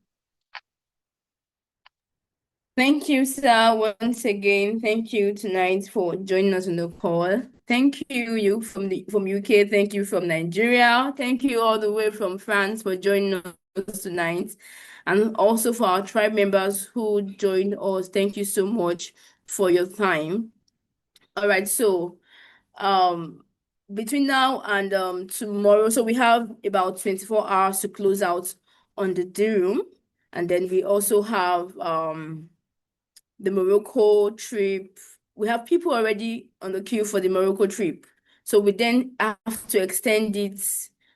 Thank you, sir. Once again, thank you tonight for joining us on the call. Thank you from UK. Thank you from Nigeria. Thank you all the way from France for joining us tonight, and also for our tribe members who joined us. Thank you so much for your time. All right, so between now and tomorrow, so we have about 24 hours to close out on the day room, and then we also have the Morocco trip. We have people already on the queue for the Morocco trip. So we then have to extend it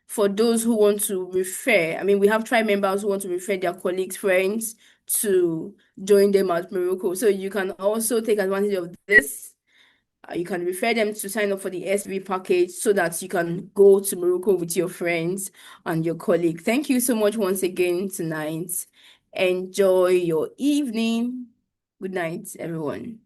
for those who want to refer. We have tribe members who want to refer their colleagues, friends to join them at Morocco. So you can also take advantage of this. You can refer them to sign up for the SB package so that you can go to Morocco with your friends and your colleague. Thank you so much once again tonight. Enjoy your evening. Good night, everyone.